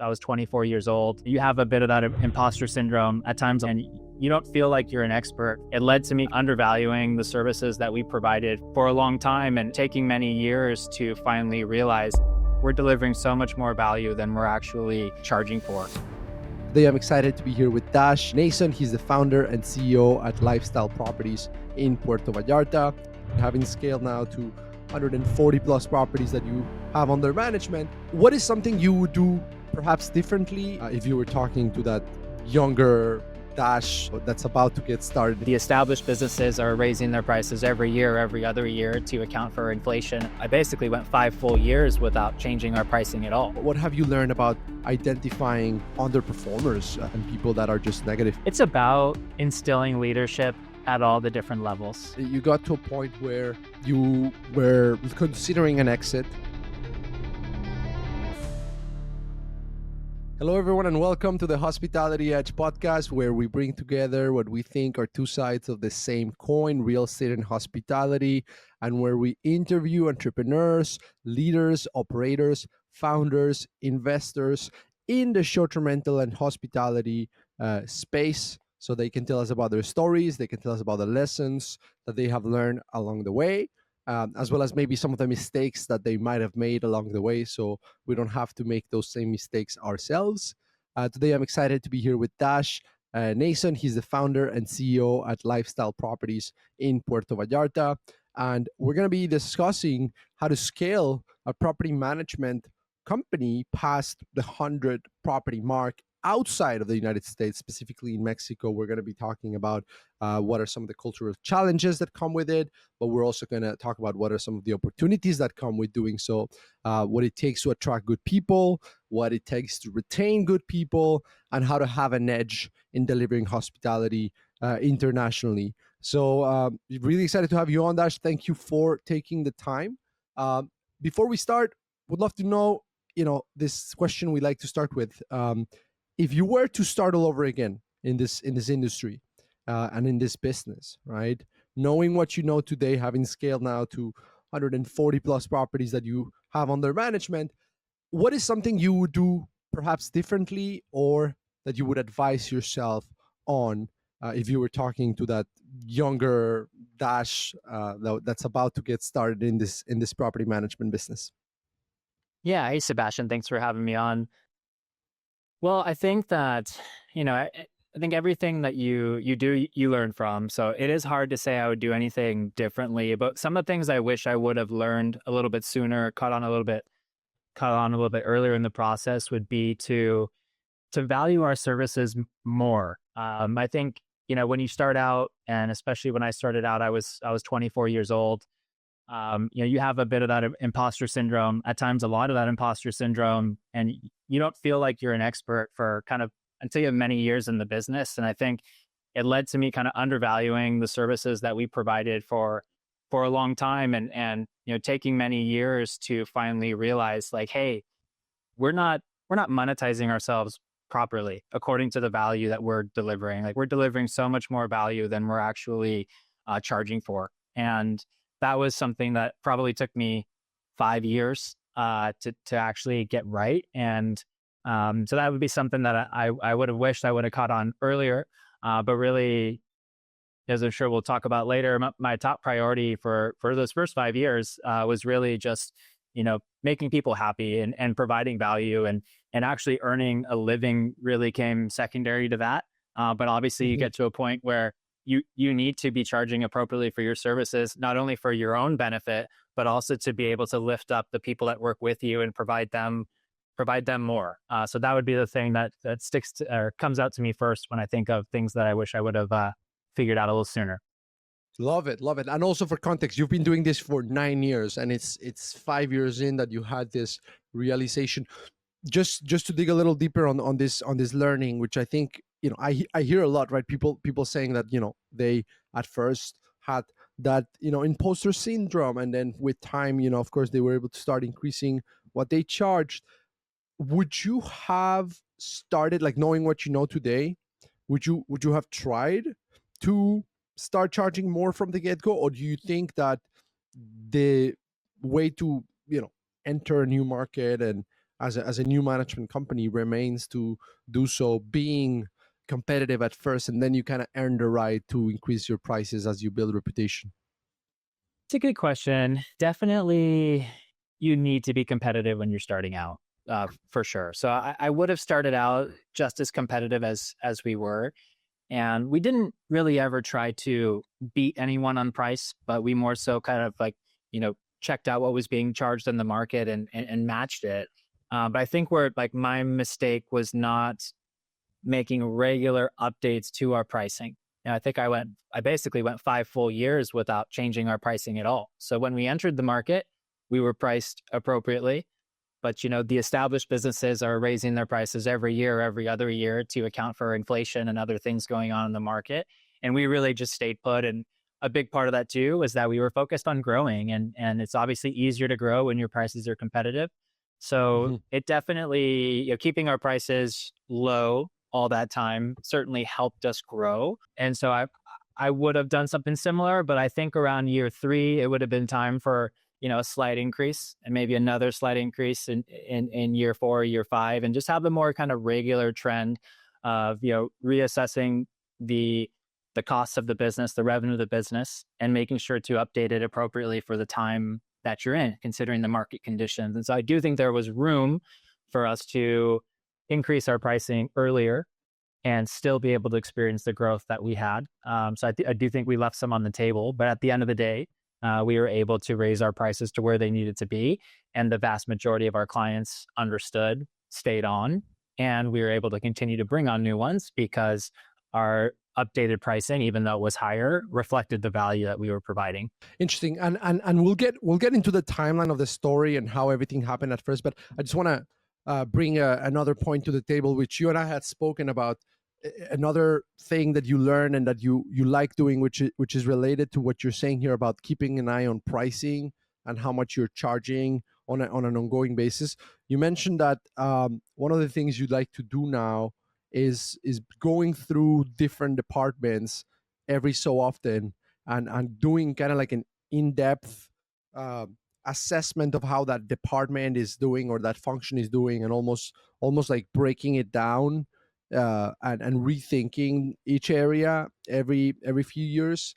was 24 years old. You have a bit of that imposter syndrome at times, and you don't feel like you're an expert. It led to me undervaluing the services that we provided for a long time and taking many years to finally realize we're delivering so much more value than we're actually charging for. Today, I'm excited to be here with Dash Nason. He's the founder and CEO at Lifestyle Properties in Puerto Vallarta. Having scaled now to 140 plus properties that you have under management, what is something you would do perhaps differently if you were talking to that younger Dash that's about to get started? The established businesses are raising their prices every year, every other year to account for inflation. I basically went 5 full years without changing our pricing at all. What have you learned about identifying underperformers and people that are just negative? It's about instilling leadership at all the different levels. You got to a point where you were considering an exit. Hello, everyone, and welcome to the Hospitality Edge podcast, where we bring together what we think are two sides of the same coin, real estate and hospitality, and where we interview entrepreneurs, leaders, operators, founders, investors in the short-term rental and hospitality space, so they can tell us about their stories, they can tell us about the lessons that they have learned along the way, as well as maybe some of the mistakes that they might have made along the way, so we don't have to make those same mistakes ourselves. Today, I'm excited to be here with Dash Nason. He's the founder and CEO at Lifestyle Properties in Puerto Vallarta. And we're going to be discussing how to scale a property management company past the 100 property mark outside of the United States, specifically in Mexico. We're going to be talking about what are some of the cultural challenges that come with it, but we're also going to talk about what are some of the opportunities that come with doing so, what it takes to attract good people, what it takes to retain good people, and how to have an edge in delivering hospitality internationally. So really excited to have you on, Dash. Thank you for taking the time. Before we start, would love to know, this question we like to start with. If you were to start all over again in this industry and in this business, right? Knowing what you know today, having scaled now to 140 plus properties that you have under management, what is something you would do perhaps differently, or that you would advise yourself on if you were talking to that younger Dash that's about to get started in this property management business? Yeah, hey Sebastian, thanks for having me on. Well, I think that, I think everything that you do, you learn from. So it is hard to say I would do anything differently, but some of the things I wish I would have learned a little bit sooner, caught on a little bit earlier in the process, would be to value our services more. I think, when you start out, and especially when I started out, I was 24 years old. You have a bit of that imposter syndrome, at times a lot of that imposter syndrome, and you don't feel like you're an expert for kind of until you have many years in the business. And I think it led to me kind of undervaluing the services that we provided for a long time, and taking many years to finally realize, like, hey, we're not monetizing ourselves properly according to the value that we're delivering. Like, we're delivering so much more value than we're actually charging for. And that was something that probably took me 5 years to actually get right. And so that would be something that I would have wished I would have caught on earlier. But really, as I'm sure we'll talk about later, my top priority for those first 5 years was really just, making people happy and providing value, and actually earning a living really came secondary to that. But obviously you get to a point where you need to be charging appropriately for your services, not only for your own benefit, but also to be able to lift up the people that work with you and provide them more. So that would be the thing that sticks to, or comes out to me first when I think of things that I wish I would have figured out a little sooner. Love it. And also, for context, you've been doing this for 9 years, and it's 5 years in that you had this realization. Just to dig a little deeper on this learning, which I think, I hear a lot, right? People saying that, they at first had that, imposter syndrome, and then with time, of course, they were able to start increasing what they charged. Would you have started, like, knowing what you know today? Would you have tried to start charging more from the get-go, or do you think that the way to enter a new market and as a new management company remains to do so, being competitive at first, and then you kind of earn the right to increase your prices as you build reputation? It's a good question. Definitely, you need to be competitive when you're starting out, for sure. So I would have started out just as competitive as we were, and we didn't really ever try to beat anyone on price, but we more so kind of like checked out what was being charged in the market and matched it. But I think where like my mistake was not making regular updates to our pricing. And I think I basically went 5 full years without changing our pricing at all. So when we entered the market, we were priced appropriately. But the established businesses are raising their prices every year, every other year to account for inflation and other things going on in the market. And we really just stayed put. And a big part of that too was that we were focused on growing. And it's obviously easier to grow when your prices are competitive. So Mm-hmm. it definitely, keeping our prices low all that time certainly helped us grow. And so I would have done something similar, but I think around year 3, it would have been time for a slight increase and maybe another slight increase in year 4, year 5, and just have a more kind of regular trend of reassessing the costs of the business, the revenue of the business, and making sure to update it appropriately for the time that you're in, considering the market conditions. And so I do think there was room for us to increase our pricing earlier and still be able to experience the growth that we had. So I do think we left some on the table, but at the end of the day, we were able to raise our prices to where they needed to be. And the vast majority of our clients understood, stayed on, and we were able to continue to bring on new ones because our updated pricing, even though it was higher, reflected the value that we were providing. Interesting, and we'll get into the timeline of the story and how everything happened at first, but I just want to bring another point to the table, which you and I had spoken about. Another thing that you learn and that you like doing, which is related to what you're saying here about keeping an eye on pricing and how much you're charging on an ongoing basis. You mentioned that one of the things you'd like to do now is going through different departments every so often and doing kind of like an in-depth uh, assessment of how that department is doing or that function is doing, and almost like breaking it down and rethinking each area every few years.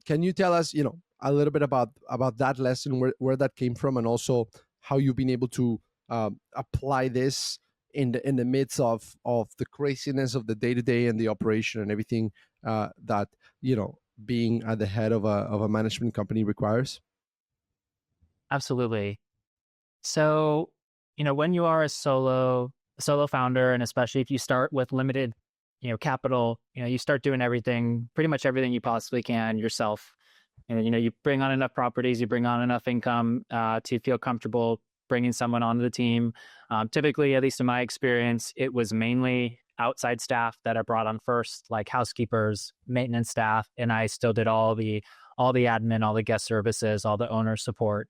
Can you tell us, a little bit about that lesson, where that came from, and also how you've been able to apply this in the midst of the craziness of the day to day and the operation and everything that being at the head of a management company requires? Absolutely. So, when you are a solo founder, and especially if you start with limited, capital, you start doing pretty much everything you possibly can yourself. And, you bring on enough properties, you bring on enough income to feel comfortable bringing someone onto the team. Typically, at least in my experience, it was mainly outside staff that I brought on first, like housekeepers, maintenance staff, and I still did all the admin, all the guest services, all the owner support.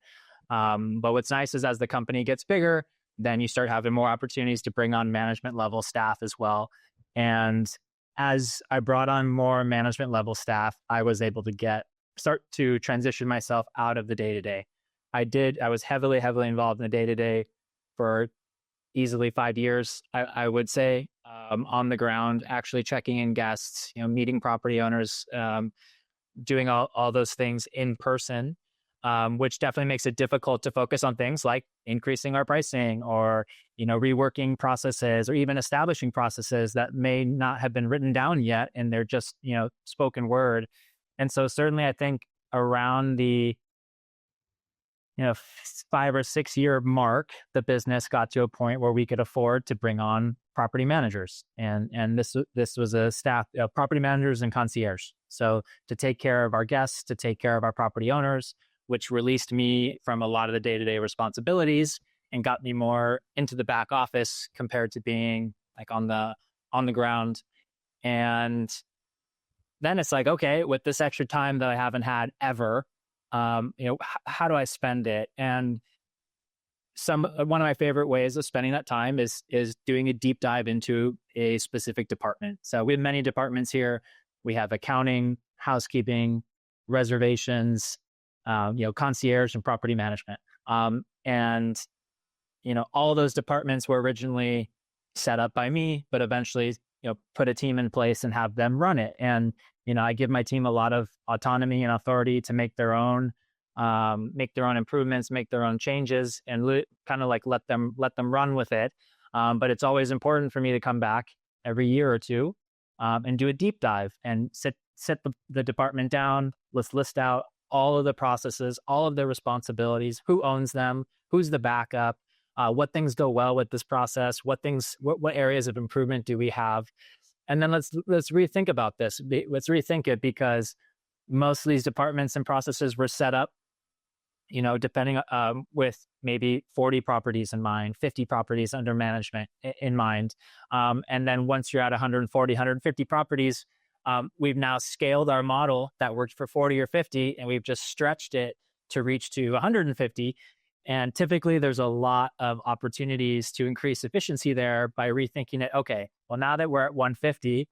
But what's nice is as the company gets bigger, then you start having more opportunities to bring on management level staff as well. And as I brought on more management level staff, I was able to start to transition myself out of the day to day. I was heavily involved in the day to day for easily 5 years, I would say, on the ground, actually checking in guests, meeting property owners, doing all those things in person, which definitely makes it difficult to focus on things like increasing our pricing or reworking processes or even establishing processes that may not have been written down yet and they're just spoken word. And so certainly I think around the 5 or 6 year mark, the business got to a point where we could afford to bring on property managers, and this was a staff property managers and concierge. So to take care of our guests, to take care of our property owners, which released me from a lot of the day to day responsibilities and got me more into the back office compared to being like on the ground. And then it's like, okay, with this extra time that I haven't had ever, how do I spend it? And one of my favorite ways of spending that time is doing a deep dive into a specific department. So we have many departments here. We have accounting, housekeeping, reservations, concierge, and property management. And all those departments were originally set up by me, but eventually, put a team in place and have them run it. And, I give my team a lot of autonomy and authority to make their own improvements, make their own changes, and kind of like let them run with it. But it's always important for me to come back every year or two, and do a deep dive and sit the department down. Let's list out all of the processes, all of the responsibilities, who owns them, who's the backup, what things go well with this process, what areas of improvement do we have, and then let's rethink about this. Let's rethink it, because most of these departments and processes were set up, depending with maybe 40 properties in mind, 50 properties under management in mind. And then once you're at 140, 150 properties, we've now scaled our model that worked for 40 or 50, and we've just stretched it to reach to 150. And typically there's a lot of opportunities to increase efficiency there by rethinking it. Okay, well, now that we're at 150,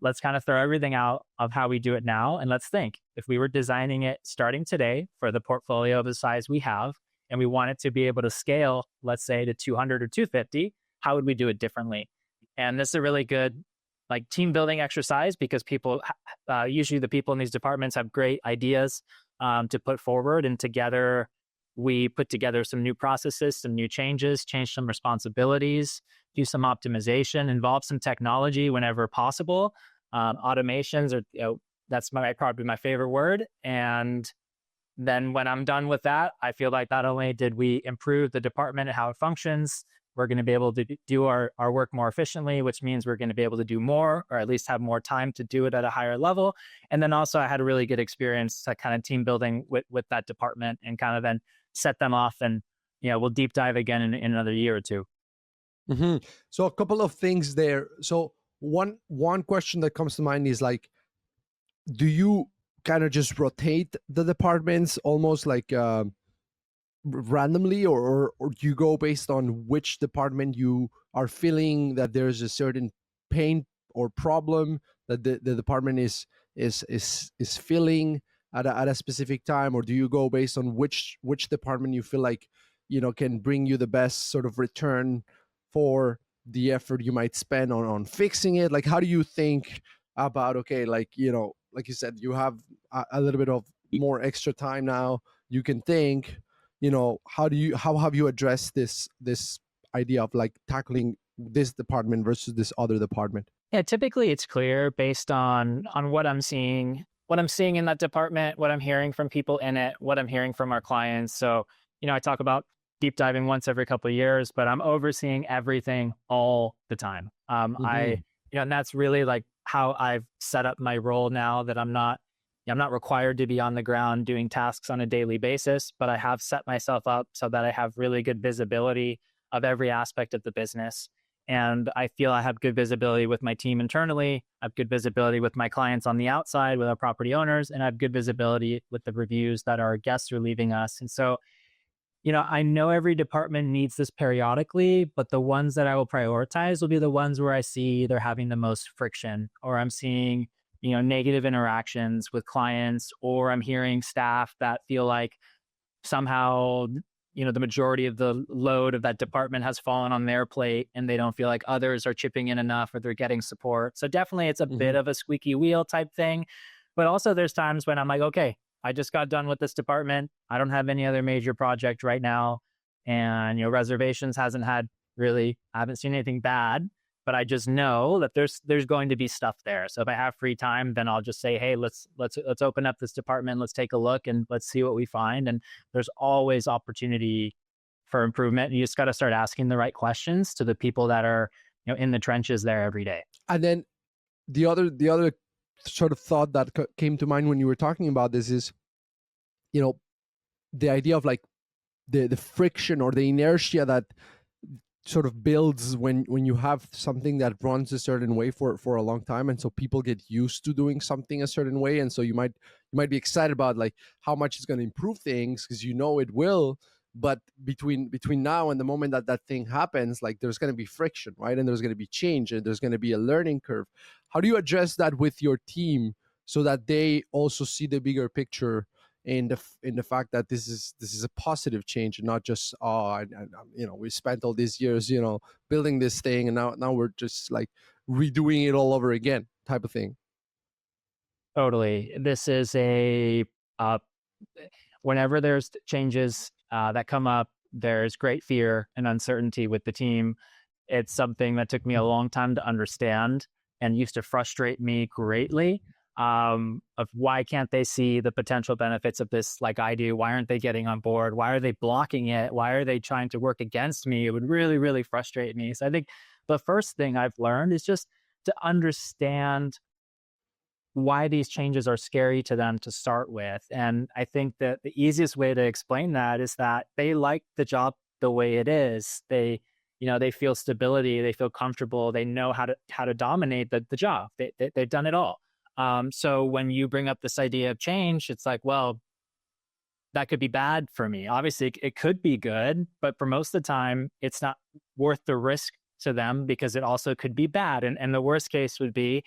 let's kind of throw everything out of how we do it now. And let's think, if we were designing it starting today for the portfolio of the size we have, and we want it to be able to scale, let's say to 200 or 250, how would we do it differently? And this is a really good like team building exercise, because usually the people in these departments have great ideas to put forward. And together we put together some new processes, some new changes, change some responsibilities, do some optimization, involve some technology whenever possible. Automations are, that's probably my favorite word. And then when I'm done with that, I feel like not only did we improve the department and how it functions, we're going to be able to do our work more efficiently, which means we're going to be able to do more, or at least have more time to do it at a higher level. And then also I had a really good experience kind of team building with that department, and kind of then set them off, and we'll deep dive again in another year or two. Mm-hmm. So a couple of things there. So one question that comes to mind is like, do you kind of just rotate the departments almost like randomly, or do you go based on which department you are feeling that there's a certain pain or problem that the department is feeling at a specific time, or do you go based on which department you feel like can bring you the best sort of return for the effort you might spend on fixing it? Like, how do you think about, okay, like like you said, you have a little bit of more extra time now, you can think, how have you addressed this idea of like tackling this department versus this other department? Yeah, typically it's clear based on what I'm seeing in that department, what I'm hearing from people in it, what I'm hearing from our clients. So, I talk about deep diving once every couple of years, but I'm overseeing everything all the time. Mm-hmm. And that's really like how I've set up my role now, that I'm not required to be on the ground doing tasks on a daily basis, but I have set myself up so that I have really good visibility of every aspect of the business. And I feel I have good visibility with my team internally. I have good visibility with my clients on the outside, with our property owners, and I have good visibility with the reviews that our guests are leaving us. And so, I know every department needs this periodically, but the ones that I will prioritize will be the ones where I see they're having the most friction, or I'm seeing, negative interactions with clients, or I'm hearing staff that feel like somehow, the majority of the load of that department has fallen on their plate, and they don't feel like others are chipping in enough, or they're getting support. So definitely it's a bit Mm-hmm. of a squeaky wheel type thing. But also there's times when I'm like, okay, I just got done with this department. I don't have any other major project right now. And, reservations I haven't seen anything bad, but I just know that there's going to be stuff there. So if I have free time, then I'll just say, hey, let's open up this department. Let's take a look and let's see what we find. And there's always opportunity for improvement. You just got to start asking the right questions to the people that are, in the trenches there every day. And then the other sort of thought that came to mind when you were talking about this is, the idea of like the friction or the inertia that sort of builds when you have something that runs a certain way for a long time, and so people get used to doing something a certain way, and so you might be excited about like how much it's going to improve things, because it will. But between now and the moment that thing happens, like there's going to be friction, right? And there's going to be change, and there's going to be a learning curve. How do you address that with your team so that they also see the bigger picture, in the fact that this is a positive change and not just we spent all these years building this thing and now we're just like redoing it all over again type of thing. Totally. This is uh, whenever there's changes that come up, there's great fear and uncertainty with the team. It's something that took me a long time to understand and used to frustrate me greatly. Of why can't they see the potential benefits of this like I do? Why aren't they getting on board? Why are they blocking it? Why are they trying to work against me? It would really, really frustrate me. So I think the first thing I've learned is just to understand why these changes are scary to them to start with. And I think that the easiest way to explain that is that they like the job the way it is. They feel stability, they feel comfortable, they know how to dominate the job. They've done it all. So when you bring up this idea of change, it's like, well, that could be bad for me. Obviously, it could be good, but for most of the time, it's not worth the risk to them because it also could be bad. And the worst case would be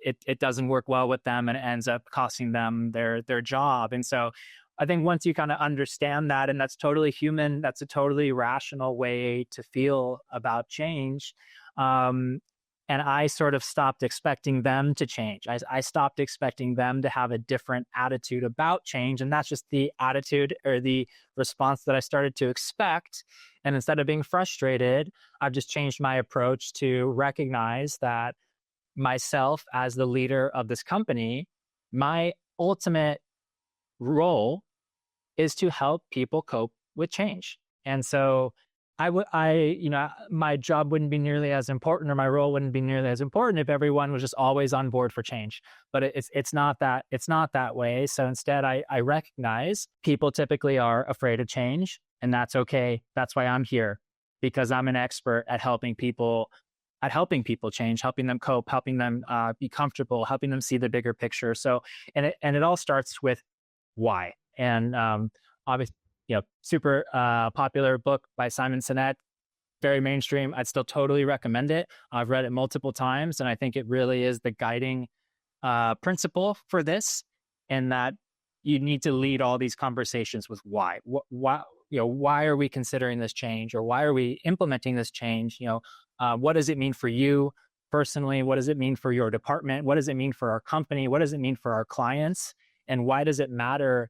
it doesn't work well with them and it ends up costing them their job. And so I think once you kind of understand that, and that's totally human, that's a totally rational way to feel about change. Um, and I sort of stopped expecting them to change. I stopped expecting them to have a different attitude about change. And that's just the attitude or the response that I started to expect. And instead of being frustrated, I've just changed my approach to recognize that myself as the leader of this company, my ultimate role is to help people cope with change. And so my job wouldn't be nearly as important or my role wouldn't be nearly as important if everyone was just always on board for change. But it's not that way. So instead I recognize people typically are afraid of change and that's okay. That's why I'm here because I'm an expert at helping people change, helping them cope, helping them be comfortable, helping them see the bigger picture. So, and it all starts with why. And obviously, super popular book by Simon Sinek, very mainstream. I'd still totally recommend it. I've read it multiple times, and I think it really is the guiding principle for this. And that you need to lead all these conversations with why. Why are we considering this change, or why are we implementing this change? What does it mean for you personally? What does it mean for your department? What does it mean for our company? What does it mean for our clients? And why does it matter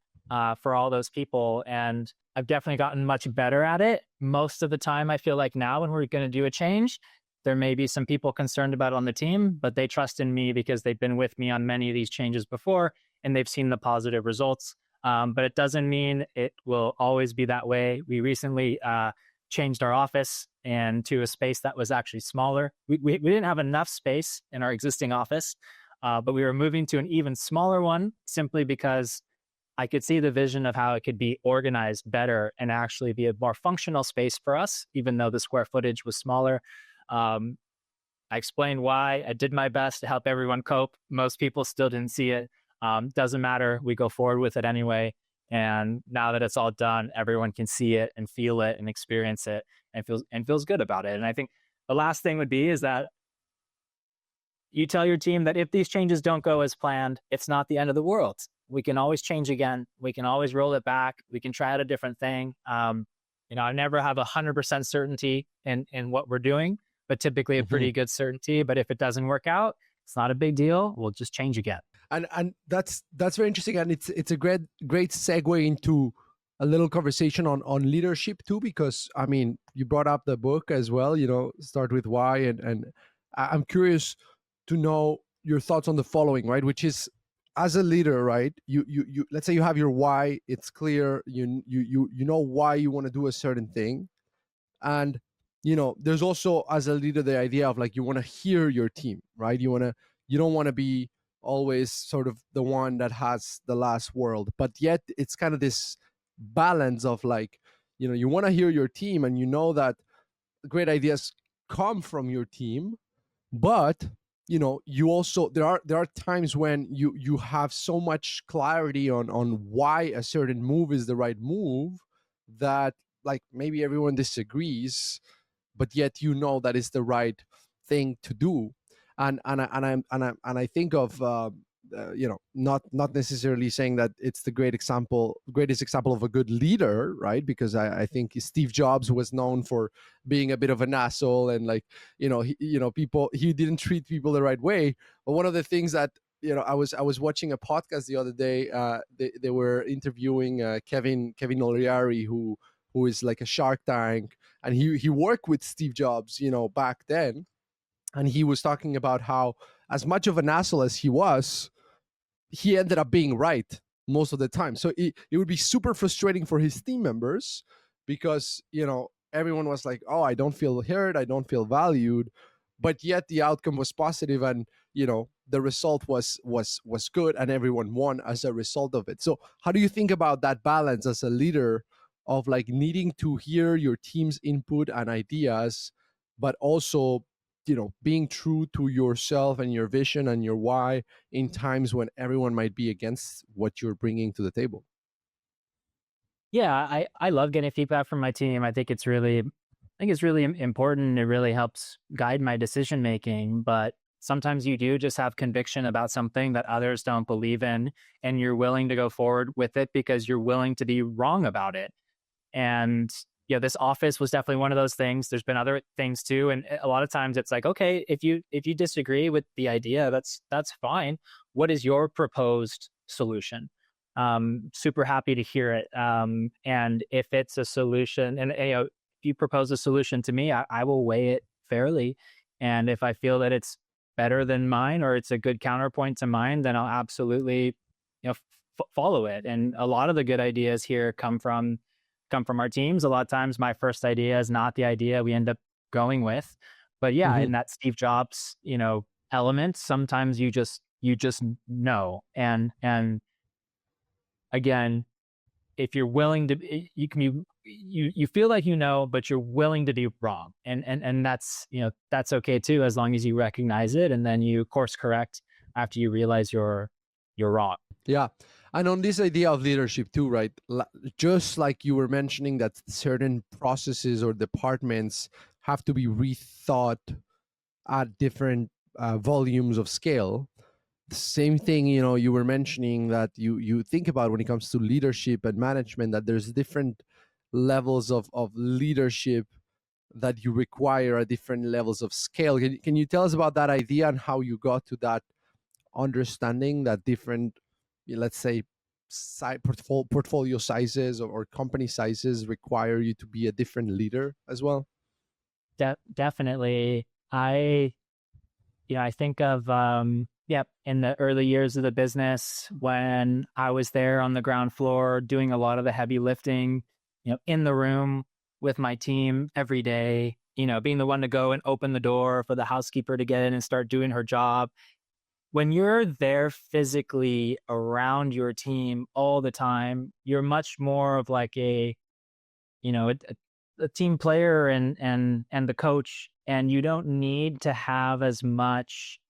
for all those people? And I've definitely gotten much better at it. Most of the time, I feel like now when we're going to do a change, there may be some people concerned about it on the team, but they trust in me because they've been with me on many of these changes before and they've seen the positive results. But it doesn't mean it will always be that way. We recently changed our office and to a space that was actually smaller. We didn't have enough space in our existing office, but we were moving to an even smaller one simply because I could see the vision of how it could be organized better and actually be a more functional space for us, even though the square footage was smaller. Um, I explained why. I did my best to help everyone cope. Most people still didn't see it. Doesn't matter. We go forward with it anyway. And now that it's all done, everyone can see it and feel it and experience it and feels good about it. And I think the last thing would be is that you tell your team that if these changes don't go as planned, it's not the end of the world. We can always change again. We can always roll it back. We can try out a different thing. I never have 100% certainty in what we're doing, but typically a Mm-hmm. pretty good certainty. But if it doesn't work out, it's not a big deal. We'll just change again. And that's very interesting, and it's a great segue into a little conversation on leadership too, because I mean you brought up the book as well, start with why, and I'm curious to know your thoughts on the following, right? Which is, as a leader, right? You let's say you have your why, it's clear, you know why you want to do a certain thing, and there's also, as a leader, the idea of like you want to hear your team, right? You don't want to be always sort of the one that has the last word, but yet it's kind of this balance of like, you want to hear your team, and that great ideas come from your team, but you also, there are times when you have so much clarity on why a certain move is the right move, that like maybe everyone disagrees, but yet that is the right thing to do. And I think of not necessarily saying that it's the greatest example of a good leader, right? Because I think Steve Jobs was known for being a bit of an asshole, and like, people, he didn't treat people the right way. But one of the things that, I was watching a podcast the other day. They were interviewing Kevin O'Leary, who is like a Shark Tank, and he worked with Steve Jobs, back then. And he was talking about how, as much of an asshole as he was, he ended up being right most of the time. So it would be super frustrating for his team members, because, everyone was like, oh, I don't feel heard, I don't feel valued. But yet the outcome was positive, and, the result was good, and everyone won as a result of it. So how do you think about that balance as a leader, of like needing to hear your team's input and ideas, but also, being true to yourself and your vision and your why, in times when everyone might be against what you're bringing to the table? Yeah, I love getting feedback from my team. I think it's really important. It really helps guide my decision making. But sometimes you do just have conviction about something that others don't believe in, and you're willing to go forward with it because you're willing to be wrong about it. And this office was definitely one of those things. There's been other things too, and a lot of times it's like, okay, if you disagree with the idea, that's fine. What is your proposed solution? Super happy to hear it. And if it's a solution, and if you propose a solution to me, I will weigh it fairly. And if I feel that it's better than mine, or it's a good counterpoint to mine, then I'll absolutely, follow it. And a lot of the good ideas here come from our teams. A lot of times my first idea is not the idea we end up going with. But yeah, Hmm. in that Steve Jobs, element, sometimes you just know. And again, if you're willing to, you can be, you feel like but you're willing to be wrong. And that's okay too, as long as you recognize it and then you course correct after you realize you're wrong. Yeah. And on this idea of leadership too, right? Just like you were mentioning that certain processes or departments have to be rethought at different volumes of scale. The same thing, you were mentioning that you think about when it comes to leadership and management, that there's different levels of leadership that you require at different levels of scale. Can you tell us about that idea and how you got to that understanding, that different, let's say, portfolio sizes or company sizes require you to be a different leader as well? Definitely. I think of, in the early years of the business when I was there on the ground floor doing a lot of the heavy lifting, in the room with my team every day, being the one to go and open the door for the housekeeper to get in and start doing her job. When you're there physically around your team all the time, you're much more of like a team player and the coach, and you don't need to have as much.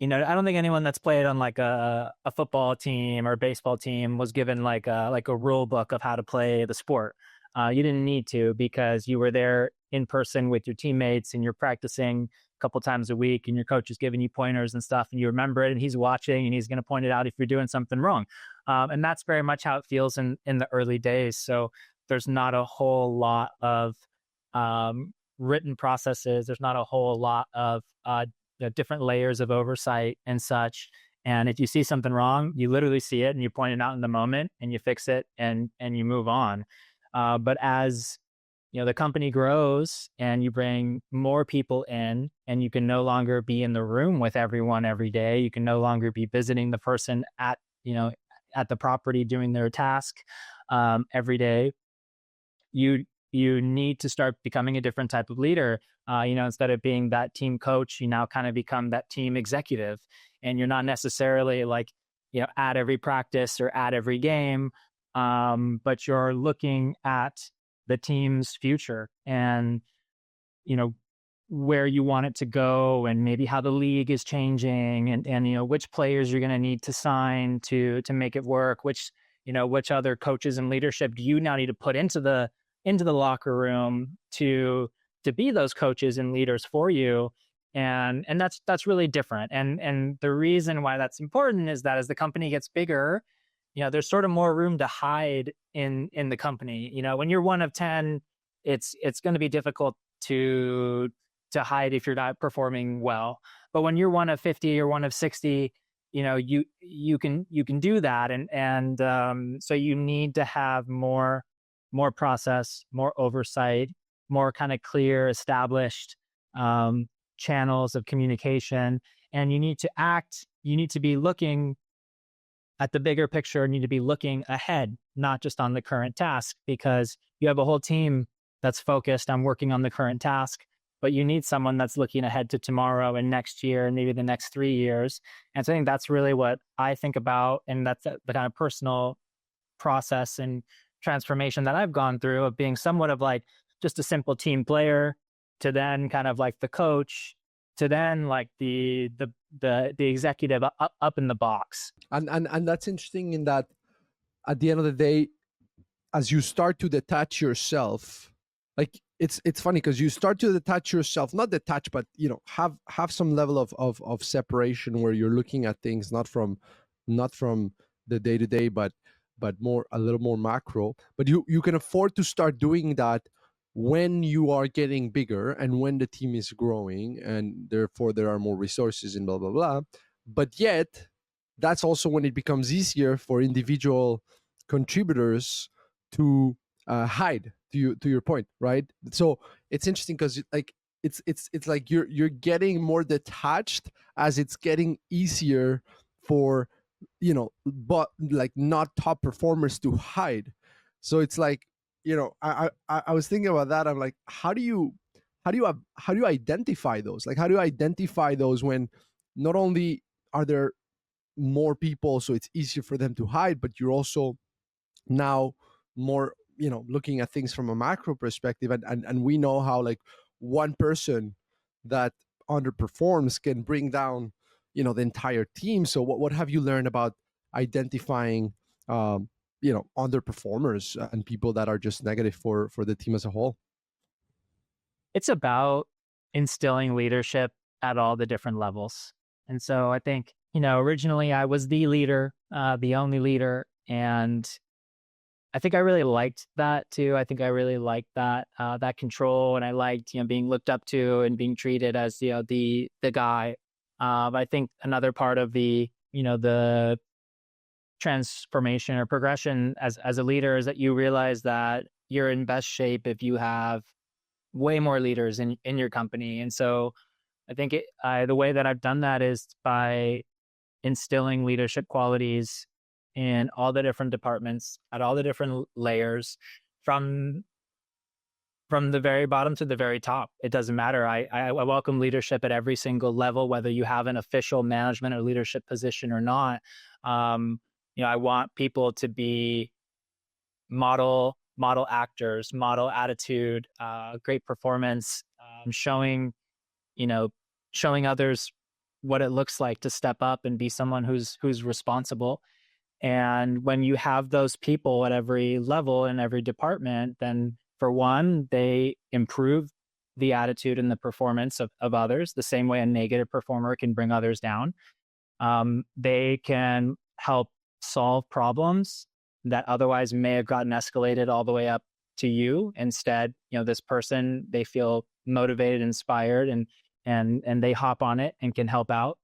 I don't think anyone that's played on like a football team or baseball team was given like a rule book of how to play the sport. You didn't need to, because you were there in person with your teammates and you're practicing a couple times a week, and your coach is giving you pointers and stuff, and you remember it, and he's watching and he's going to point it out if you're doing something wrong. And that's very much how it feels in the early days. So there's not a whole lot of written processes. There's not a whole lot of different layers of oversight and such. And if you see something wrong, you literally see it and you point it out in the moment and you fix it and you move on. But as the company grows and you bring more people in, and you can no longer be in the room with everyone every day, you can no longer be visiting the person at the property doing their task every day. You need to start becoming a different type of leader. Instead of being that team coach, you now kind of become that team executive, and you're not necessarily like at every practice or at every game, but you're looking at the team's future and you know where you want it to go, and maybe how the league is changing, and which players you're going to need to sign to make it work, which other coaches and leadership do you now need to put into the locker room to be those coaches and leaders for you. And that's really different. And the reason why that's important is that as the company gets bigger, there's sort of more room to hide in the company. When you're one of 10, it's going to be difficult to hide if you're not performing well. But when you're one of 50 or one of 60, you can do that. And so you need to have more process, more oversight, more kind of clear, established um, channels of communication. And you need to be looking at the bigger picture, need to be looking ahead, not just on the current task, because you have a whole team that's focused on working on the current task, but you need someone that's looking ahead to tomorrow and next year and maybe the next 3 years. And so I think that's really what I think about. And that's the kind of personal process and transformation that I've gone through of being somewhat of like just a simple team player to then kind of like the coach to then like the executive up in the box. And that's interesting in that at the end of the day, as you start to detach yourself, like it's funny because you start to detach yourself, not detach, but have some level of separation where you're looking at things not from the day to day, but more a little more macro. But you can afford to start doing that when you are getting bigger and when the team is growing, and therefore there are more resources and blah blah blah. But yet that's also when it becomes easier for individual contributors to hide, to your point, right? So it's interesting because like it's like you're getting more detached as it's getting easier for but like not top performers to hide. So it's like I was thinking about that. I'm like, how do you identify those? Like, how do you identify those when not only are there more people, so it's easier for them to hide, but you're also now more looking at things from a macro perspective, and we know how like one person that underperforms can bring down the entire team. So what have you learned about identifying underperformers and people that are just negative for the team as a whole? It's about instilling leadership at all the different levels. And so I think, originally I was the leader, the only leader. And I think I really liked that too. I think I really liked that control, and I liked being looked up to and being treated as the guy. I think another part of the transformation or progression as a leader is that you realize that you're in best shape if you have way more leaders in your company. And so I think the way that I've done that is by instilling leadership qualities in all the different departments at all the different layers, from the very bottom to the very top. It doesn't matter. I welcome leadership at every single level, whether you have an official management or leadership position or not. I want people to be model actors, model attitude, great performance, you know, showing others what it looks like to step up and be someone who's responsible. And when you have those people at every level in every department, then for one, they improve the attitude and the performance of others, the same way a negative performer can bring others down. They can help solve problems that otherwise may have gotten escalated all the way up to you. Instead, this person, they feel motivated, inspired, and they hop on it and can help out.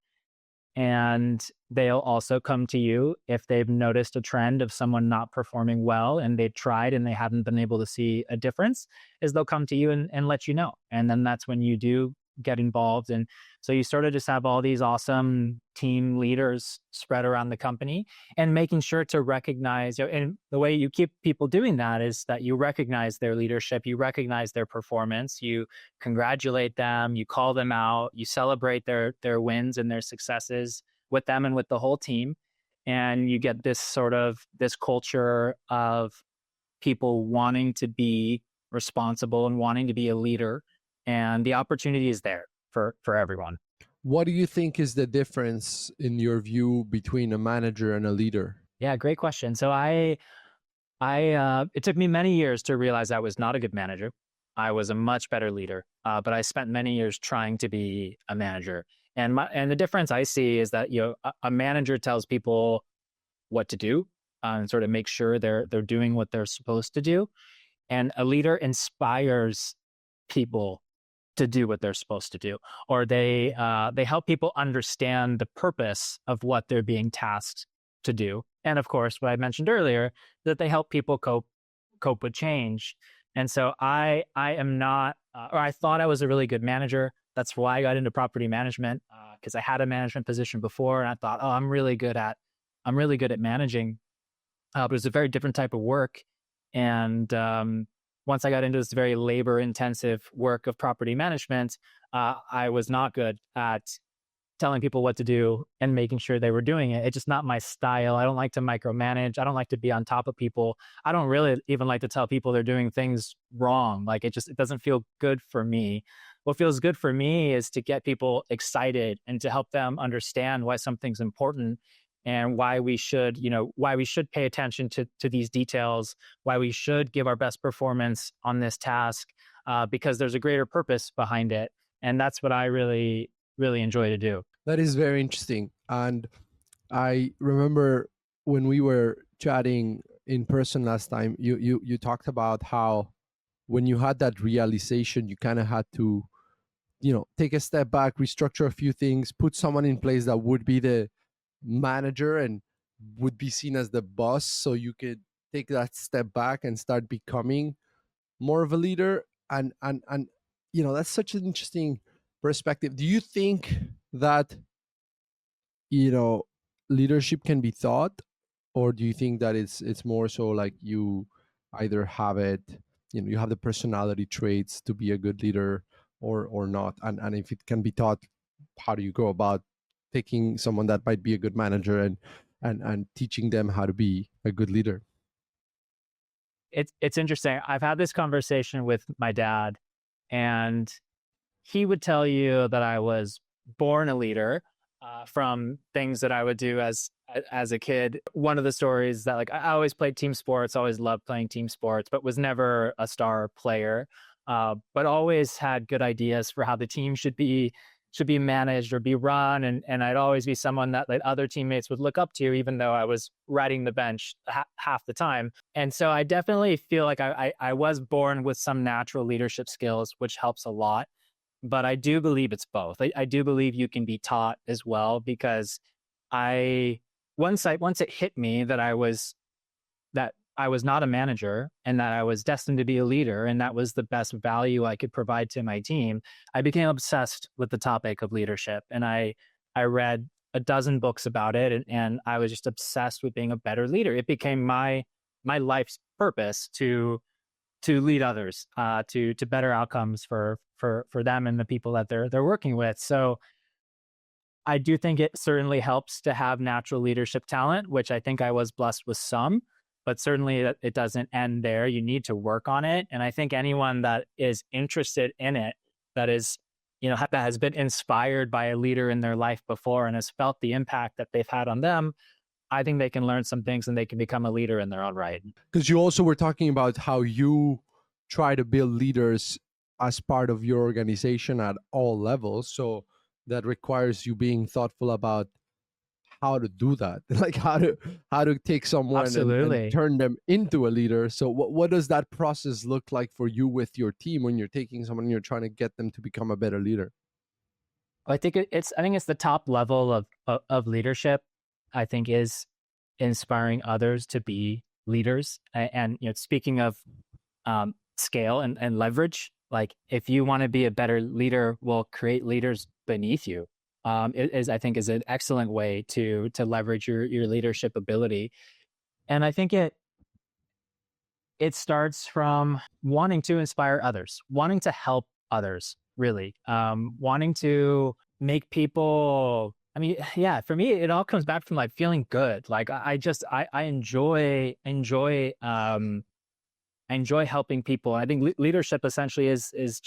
And they'll also come to you if they've noticed a trend of someone not performing well and they've tried and they haven't been able to see a difference, is they'll come to you and let you know. And then that's when you do get involved. And so you sort of just have all these awesome team leaders spread around the company, and making sure to recognize, and the way you keep people doing that is that you recognize their leadership, you recognize their performance, you congratulate them, you call them out, you celebrate their wins and their successes with them and with the whole team. And you get this culture of people wanting to be responsible and wanting to be a leader, and the opportunity is there for everyone. What do you think is the difference in your view between a manager and a leader? Yeah, great question. So I it took me many years to realize I was not a good manager. I was a much better leader. But I spent many years trying to be a manager. And the difference I see is that, a manager tells people what to do, and sort of make sure they're doing what they're supposed to do. And a leader inspires people to do what they're supposed to do, or they help people understand the purpose of what they're being tasked to do. And of course, what I mentioned earlier, that they help people cope with change. And so I am not, or I thought I was a really good manager. That's why I got into property management, because I had a management position before, and I thought, oh, I'm really good at managing. But it's a very different type of work. And once I got into this very labor intensive work of property management, I was not good at telling people what to do and making sure they were doing it. It's just not my style. I don't like to micromanage. I don't like to be on top of people. I don't really even like to tell people they're doing things wrong. Like it doesn't feel good for me. What feels good for me is to get people excited and to help them understand why something's important, and why we should, why we should pay attention to these details, why we should give our best performance on this task, because there's a greater purpose behind it. And that's what I really, really enjoy to do. That is very interesting. And I remember when we were chatting in person last time, you talked about how when you had that realization, you kind of had to, take a step back, restructure a few things, put someone in place that would be the manager and would be seen as the boss, so you could take that step back and start becoming more of a leader. And that's such an interesting perspective. Do you think that you know leadership can be taught, or do you think that it's more so like you either have it, you have the personality traits to be a good leader, or not? And if it can be taught, how do you go about taking someone that might be a good manager and teaching them how to be a good leader? It's interesting. I've had this conversation with my dad, and he would tell you that I was born a leader, from things that I would do as a kid. One of the stories that, like, I always played team sports, always loved playing team sports, but was never a star player. But always had good ideas for how the team should be managed or be run, and I'd always be someone that like other teammates would look up to, even though I was riding the bench half the time. And so I definitely feel like I was born with some natural leadership skills, which helps a lot. But I do believe it's both. I do believe you can be taught as well, because I once it hit me that I was not a manager and that I was destined to be a leader, and that was the best value I could provide to my team, I became obsessed with the topic of leadership. And I read a dozen books about it, and I was just obsessed with being a better leader. It became my life's purpose to lead others, to better outcomes for them and the people that they're working with. So I do think it certainly helps to have natural leadership talent, which I think I was blessed with some, but certainly it doesn't end there. You need to work on it. And I think anyone that is interested in it, that is, that has been inspired by a leader in their life before and has felt the impact that they've had on them, I think they can learn some things and they can become a leader in their own right. Because you also were talking about how you try to build leaders as part of your organization at all levels, so that requires you being thoughtful about how to do that, like how to take someone and Absolutely. turn them into a leader. So what does that process look like for you with your team when you're taking someone and you're trying to get them to become a better leader? I think it's the top level of leadership. I think is inspiring others to be leaders. And speaking of scale and leverage, like if you want to be a better leader, well, create leaders beneath you. I think is an excellent way to leverage your leadership ability. And I think it starts from wanting to inspire others, wanting to help others, really, wanting to make people. I mean, yeah, for me, it all comes back from like feeling good. Like I enjoy helping people. I think leadership essentially is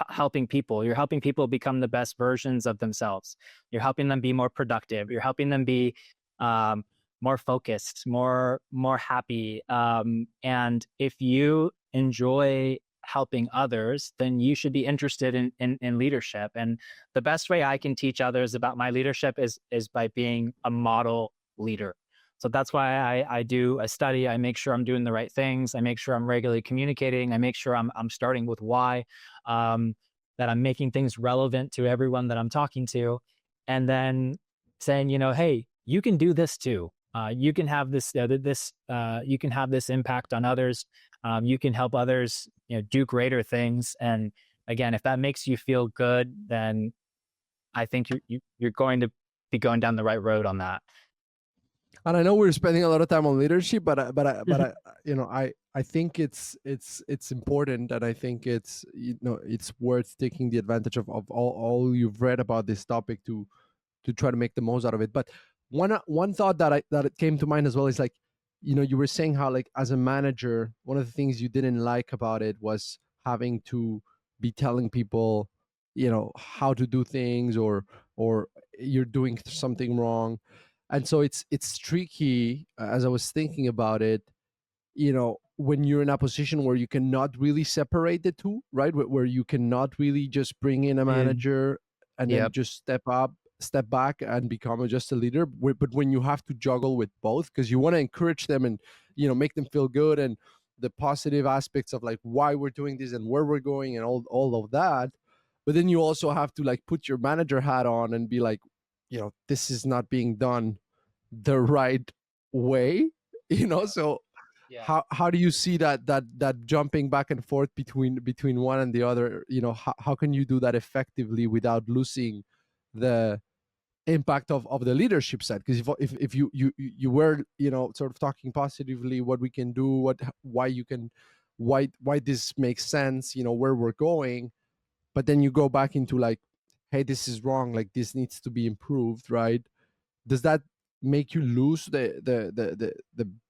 helping people. You're helping people become the best versions of themselves. You're helping them be more productive. You're helping them be um, more focused, more happy. And if you enjoy helping others, then you should be interested in leadership. And the best way I can teach others about my leadership is by being a model leader. So that's why I do a study. I make sure I'm doing the right things. I make sure I'm regularly communicating. I make sure I'm starting with why, that I'm making things relevant to everyone that I'm talking to, and then saying, hey, you can do this too. You can have you can have this impact on others. You can help others, do greater things. And again, if that makes you feel good, then I think you're going to be going down the right road on that. And I know we're spending a lot of time on leadership, but I think it's important, and I think it's worth taking the advantage of all you've read about this topic to try to make the most out of it. But one thought that it came to mind as well is like, you were saying how, like, as a manager, one of the things you didn't like about it was having to be telling people, how to do things, or you're doing something wrong. And so it's tricky, as I was thinking about it, when you're in a position where you cannot really separate the two, right? Where you cannot really just bring in a Mm, manager and then yep. just step back and become just a leader. But when you have to juggle with both, because you want to encourage them and, make them feel good, and the positive aspects of like why we're doing this and where we're going and all of that. But then you also have to like put your manager hat on and be like, this is not being done the right way. Yeah. So Yeah. how do you see that jumping back and forth between one and the other? How can you do that effectively without losing the impact of the leadership side? Because if you were, sort of talking positively what we can do, why this makes sense, where we're going, but then you go back into like, hey, this is wrong, like this needs to be improved, right? Does that make you lose the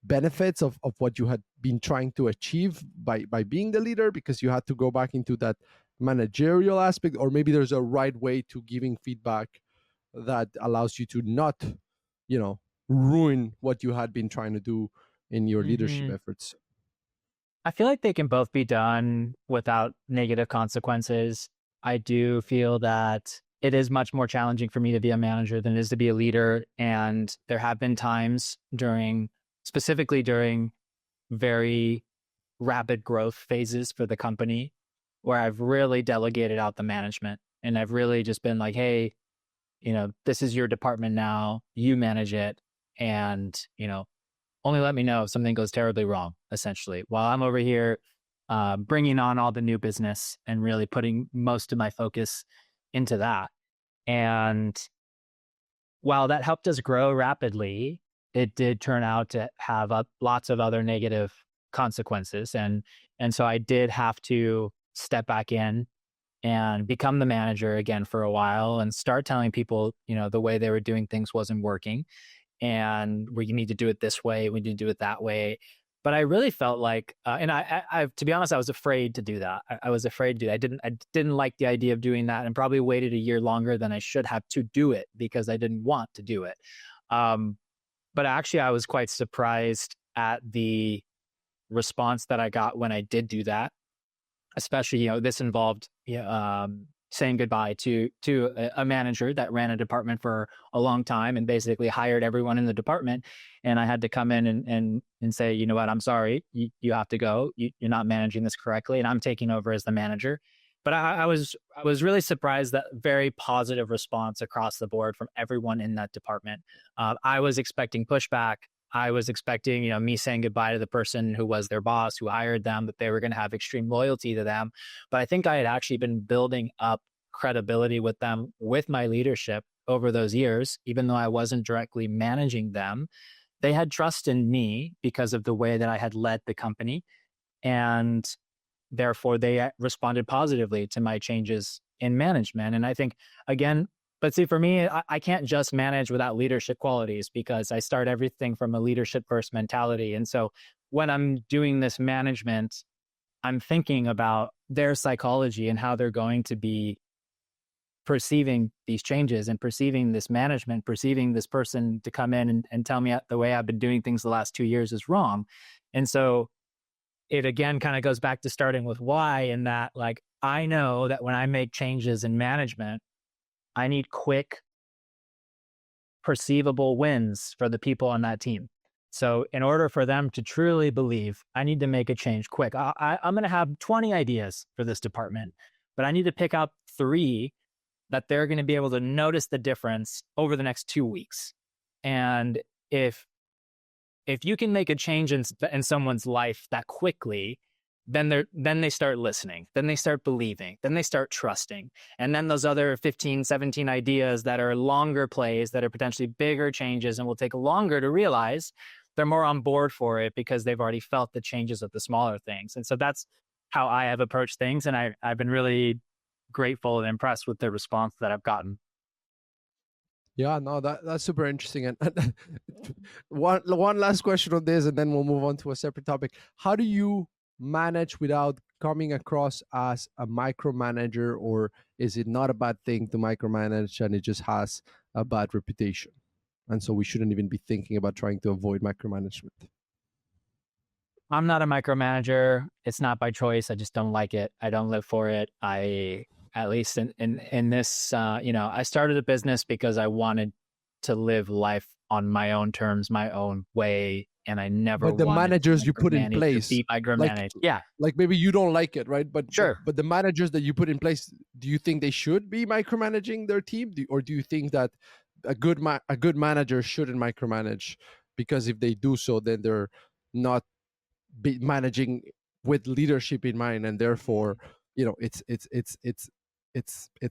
benefits of what you had been trying to achieve by being the leader, because you had to go back into that managerial aspect? Or maybe there's a right way to giving feedback that allows you to not, you know ruin what you had been trying to do in your leadership Hmm. efforts? I feel like they can both be done without negative consequences. I do feel that it is much more challenging for me to be a manager than it is to be a leader. And there have been times specifically during very rapid growth phases for the company, where I've really delegated out the management, and I've really just been like, hey, this is your department now, you manage it. And, only let me know if something goes terribly wrong, essentially, while I'm over here bringing on all the new business and really putting most of my focus into that. And while that helped us grow rapidly, it did turn out to have lots of other negative consequences. And so I did have to step back in and become the manager again for a while and start telling people, the way they were doing things wasn't working, and where you need to do it this way, we need to do it that way. But I really felt like, and to be honest, I was afraid to do that. I was afraid to do that. I didn't like the idea of doing that, and probably waited a year longer than I should have to do it because I didn't want to do it. Um, but actually, I was quite surprised at the response that I got when I did do that. Especially, this involved, saying goodbye to a manager that ran a department for a long time and basically hired everyone in the department. And I had to come in and say, you know what, I'm sorry, you have to go. You're not managing this correctly, and I'm taking over as the manager. But I was really surprised that very positive response across the board from everyone in that department. I was expecting pushback. I was expecting, me saying goodbye to the person who was their boss, who hired them, that they were going to have extreme loyalty to them. But I think I had actually been building up credibility with them, with my leadership over those years. Even though I wasn't directly managing them, they had trust in me because of the way that I had led the company. And therefore, they responded positively to my changes in management. And I think, again, but see, for me, I can't just manage without leadership qualities, because I start everything from a leadership first mentality. And so when I'm doing this management, I'm thinking about their psychology and how they're going to be perceiving these changes and perceiving this management, perceiving this person to come in and tell me the way I've been doing things the last 2 years is wrong. And so it again kind of goes back to starting with why, in that like I know that when I make changes in management, I need quick, perceivable wins for the people on that team. So in order for them to truly believe, I need to make a change quick. I'm going to have 20 ideas for this department, but I need to pick out 3 that they're going to be able to notice the difference over the next 2 weeks. And if you can make a change in someone's life that quickly, then they start listening, then they start believing, then they start trusting. And then those other 15, 17 ideas that are longer plays, that are potentially bigger changes and will take longer to realize, they're more on board for it because they've already felt the changes of the smaller things. And so that's how I have approached things. And I've been really grateful and impressed with the response that I've gotten. Yeah, no, that's super interesting. And one last question on this, and then we'll move on to a separate topic. How do you manage without coming across as a micromanager, or is it not a bad thing to micromanage and it just has a bad reputation? And so we shouldn't even be thinking about trying to avoid micromanagement. I'm not a micromanager. It's not by choice. I just don't like it. I don't live for it. At least in this, I started a business because I wanted to live life on my own terms, my own way. And I never But the wanted to managers you put in micromanage or place, be micromanaged. Yeah, like maybe you don't like it, right? sure. But the managers that you put in place, do you think they should be micromanaging their team, or do you think that a good manager shouldn't micromanage, because if they do so, then they're not managing with leadership in mind, and therefore, it's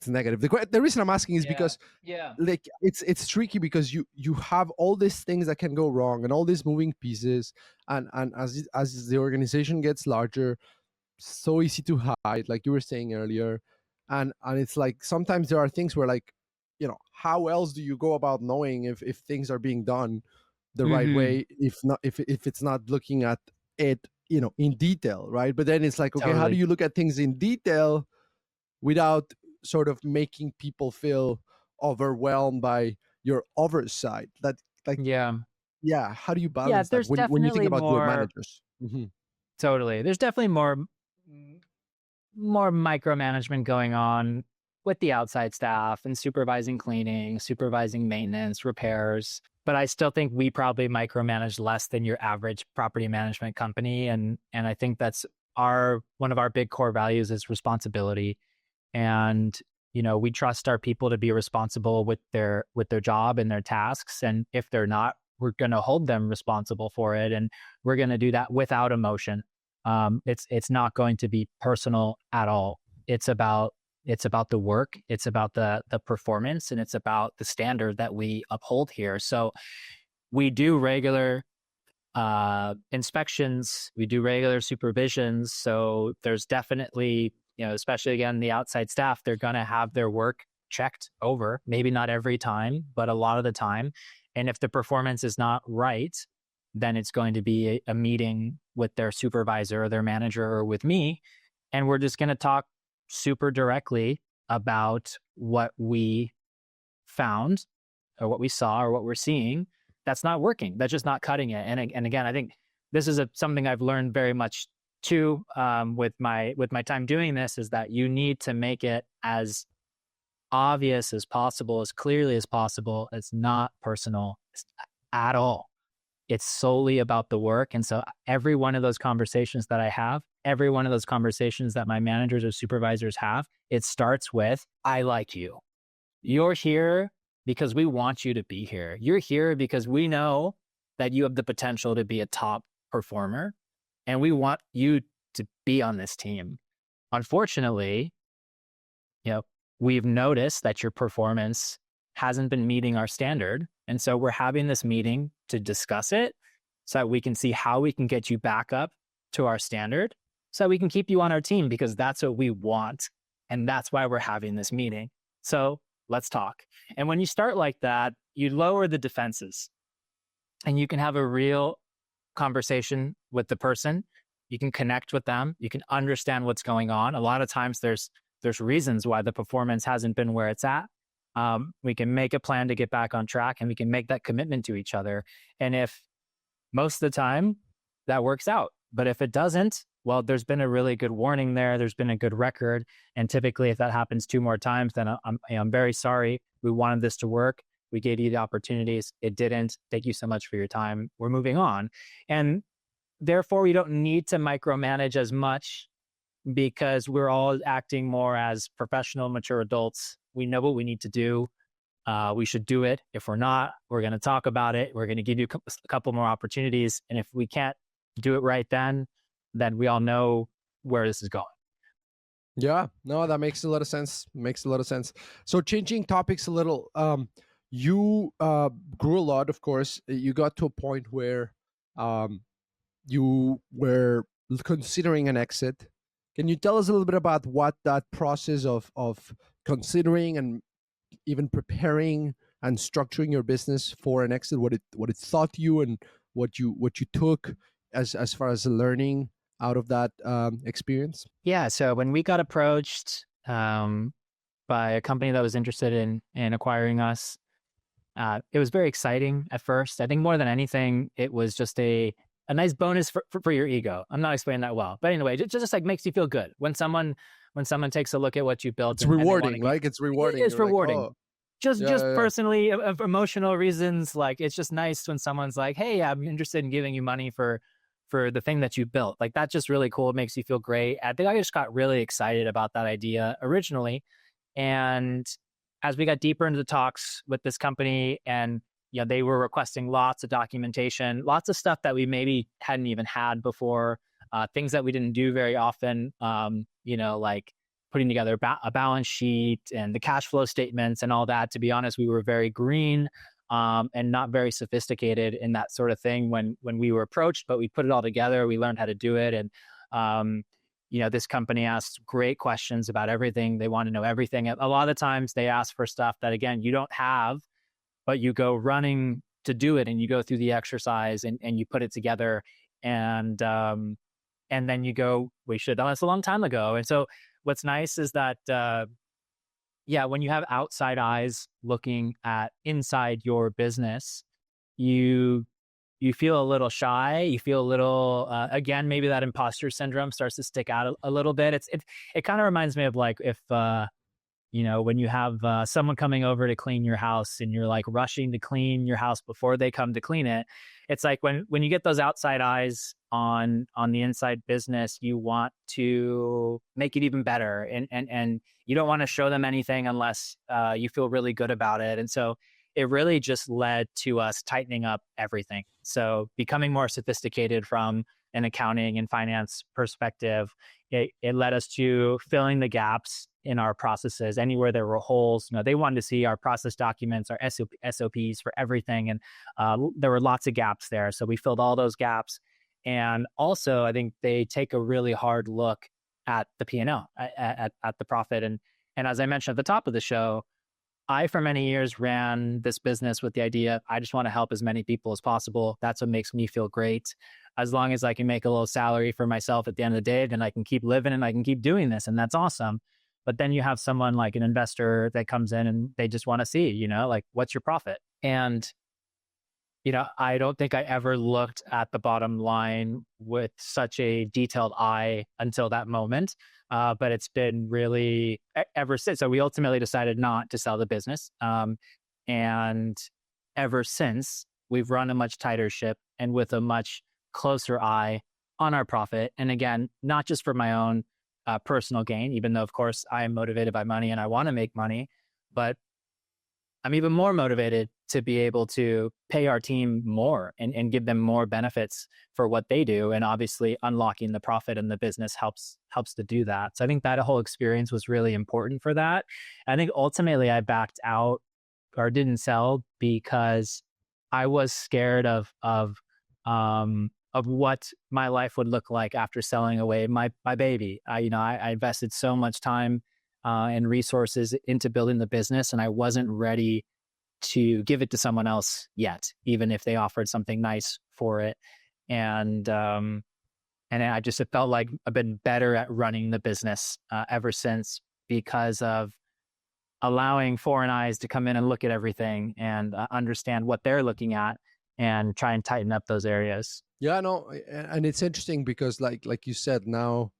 negative. The reason I'm asking is Yeah, because yeah. like it's tricky, because you have all these things that can go wrong and all these moving pieces, and as the organization gets larger, so easy to hide, like you were saying earlier. And it's like sometimes there are things where, like, how else do you go about knowing if things are being done the right Mm-hmm. way, if not, if it's not looking at it, in detail, right? But then it's like, okay, how do Totally. you look at things in detail without sort of making people feel overwhelmed by your oversight? That, like, Yeah. yeah, how do you Yeah, balance that there's when you think definitely about your more. managers? Hmm. Totally. There's definitely more micromanagement going on with the outside staff and supervising cleaning, supervising maintenance, repairs. But I still think we probably micromanage less than your average property management company. And I think that's one of our big core values is responsibility. And we trust our people to be responsible with their job and their tasks. And if they're not, we're going to hold them responsible for it, and we're going to do that without emotion. It's not going to be personal at all. It's about the work, it's about the performance, and it's about the standard that we uphold here. So we do regular inspections, we do regular supervisions. So there's definitely, especially again, the outside staff, they're going to have their work checked over, maybe not every time, but a lot of the time. And if the performance is not right, then it's going to be a meeting with their supervisor or their manager or with me. And we're just going to talk super directly about what we found or what we saw or what we're seeing that's not working. That's just not cutting it. And again, I think this is something I've learned very much too, with my time doing this, is that you need to make it as obvious as possible, as clearly as possible. It's not personal at all. It's solely about the work. And so every one of those conversations that I have, every one of those conversations that my managers or supervisors have, it starts with, I like you. You're here because we want you to be here. You're here because we know that you have the potential to be a top performer, and we want you to be on this team. Unfortunately, we've noticed that your performance hasn't been meeting our standard. And so we're having this meeting to discuss it so that we can see how we can get you back up to our standard, so that we can keep you on our team, because that's what we want. And that's why we're having this meeting. So let's talk. And when you start like that, you lower the defenses and you can have a real conversation with the person. You can connect with them. You can understand what's going on. A lot of times there's reasons why the performance hasn't been where it's at. We can make a plan to get back on track, and we can make that commitment to each other. And if most of the time that works out, But if it doesn't, well, there's been a really good warning there. There's been a good record. And typically, if that happens two more times, then I'm very sorry. We wanted this to work. We gave you the opportunities. It didn't. Thank you so much for your time. We're moving on. And therefore, we don't need to micromanage as much because we're all acting more as professional, mature adults. We know what we need to do. We should do it. If we're not, we're going to talk about it. We're going to give you a couple more opportunities. And if we can't do it right then we all know where this is going. Yeah, no, that makes a lot of sense. Makes a lot of sense. So changing topics a little, you grew a lot, of course. You got to a point where um, you were considering an exit. Can you tell us a little bit about what that process of considering and even preparing and structuring your business for an exit, what it taught you, and what you took as far as learning out of that experience? Yeah. So when we got approached by a company that was interested in acquiring us, it was very exciting at first. I think more than anything, it was just a nice bonus for your ego. I'm not explaining that well, but anyway, it just like makes you feel good when someone takes a look at what you built It's and they want rewarding, to. like it's rewarding. It's You're like, rewarding. oh, Just yeah, just yeah, yeah. personally of emotional reasons, like it's just nice when someone's like, "Hey, I'm interested in giving you money for the thing that you built." Like that's just really cool. It makes you feel great. I think I just got really excited about that idea originally, and as we got deeper into the talks with this company, and they were requesting lots of documentation, lots of stuff that we maybe hadn't even had before, things that we didn't do very often. Like putting together a balance sheet and the cash flow statements and all that. To be honest, we were very green and not very sophisticated in that sort of thing when we were approached, but we put it all together. We learned how to do it. And, this company asked great questions about everything. They want to know everything. A lot of the times they ask for stuff that, again, you don't have, but you go running to do it and you go through the exercise and you put it together. And then you go, we should have done this a long time ago. And so what's nice is that, when you have outside eyes looking at inside your business, you feel a little shy. You feel a little, again, maybe that imposter syndrome starts to stick out a little bit. It kind of reminds me of like if, when you have someone coming over to clean your house and you're like rushing to clean your house before they come to clean it. It's like when you get those outside eyes on the inside business, you want to make it even better, and you don't want to show them anything unless you feel really good about it. And so it really just led to us tightening up everything. So becoming more sophisticated from an accounting and finance perspective. It led us to filling the gaps in our processes. Anywhere there were holes, they wanted to see our process documents, our SOPs for everything. And there were lots of gaps there. So we filled all those gaps. And also, I think they take a really hard look at the P&L, at the profit. And as I mentioned at the top of the show, I, for many years, ran this business with the idea, I just want to help as many people as possible. That's what makes me feel great. As long as I can make a little salary for myself at the end of the day, then I can keep living and I can keep doing this. And that's awesome. But then you have someone like an investor that comes in and they just want to see, like, what's your profit? And, I don't think I ever looked at the bottom line with such a detailed eye until that moment. But it's been really ever since. So we ultimately decided not to sell the business. And ever since, we've run a much tighter ship and with a much closer eye on our profit. And again, not just for my own personal gain, even though, of course, I am motivated by money and I want to make money, but I'm even more motivated to be able to pay our team more and give them more benefits for what they do. And obviously unlocking the profit in the business helps to do that. So I think that whole experience was really important for that. I think ultimately I backed out or didn't sell because I was scared of what my life would look like after selling away my baby. I invested so much time and resources into building the business, and I wasn't ready to give it to someone else yet, even if they offered something nice for it. And I just have felt like I've been better at running the business ever since, because of allowing foreign eyes to come in and look at everything and understand what they're looking at and try and tighten up those areas. Yeah, no, and it's interesting because like you said, now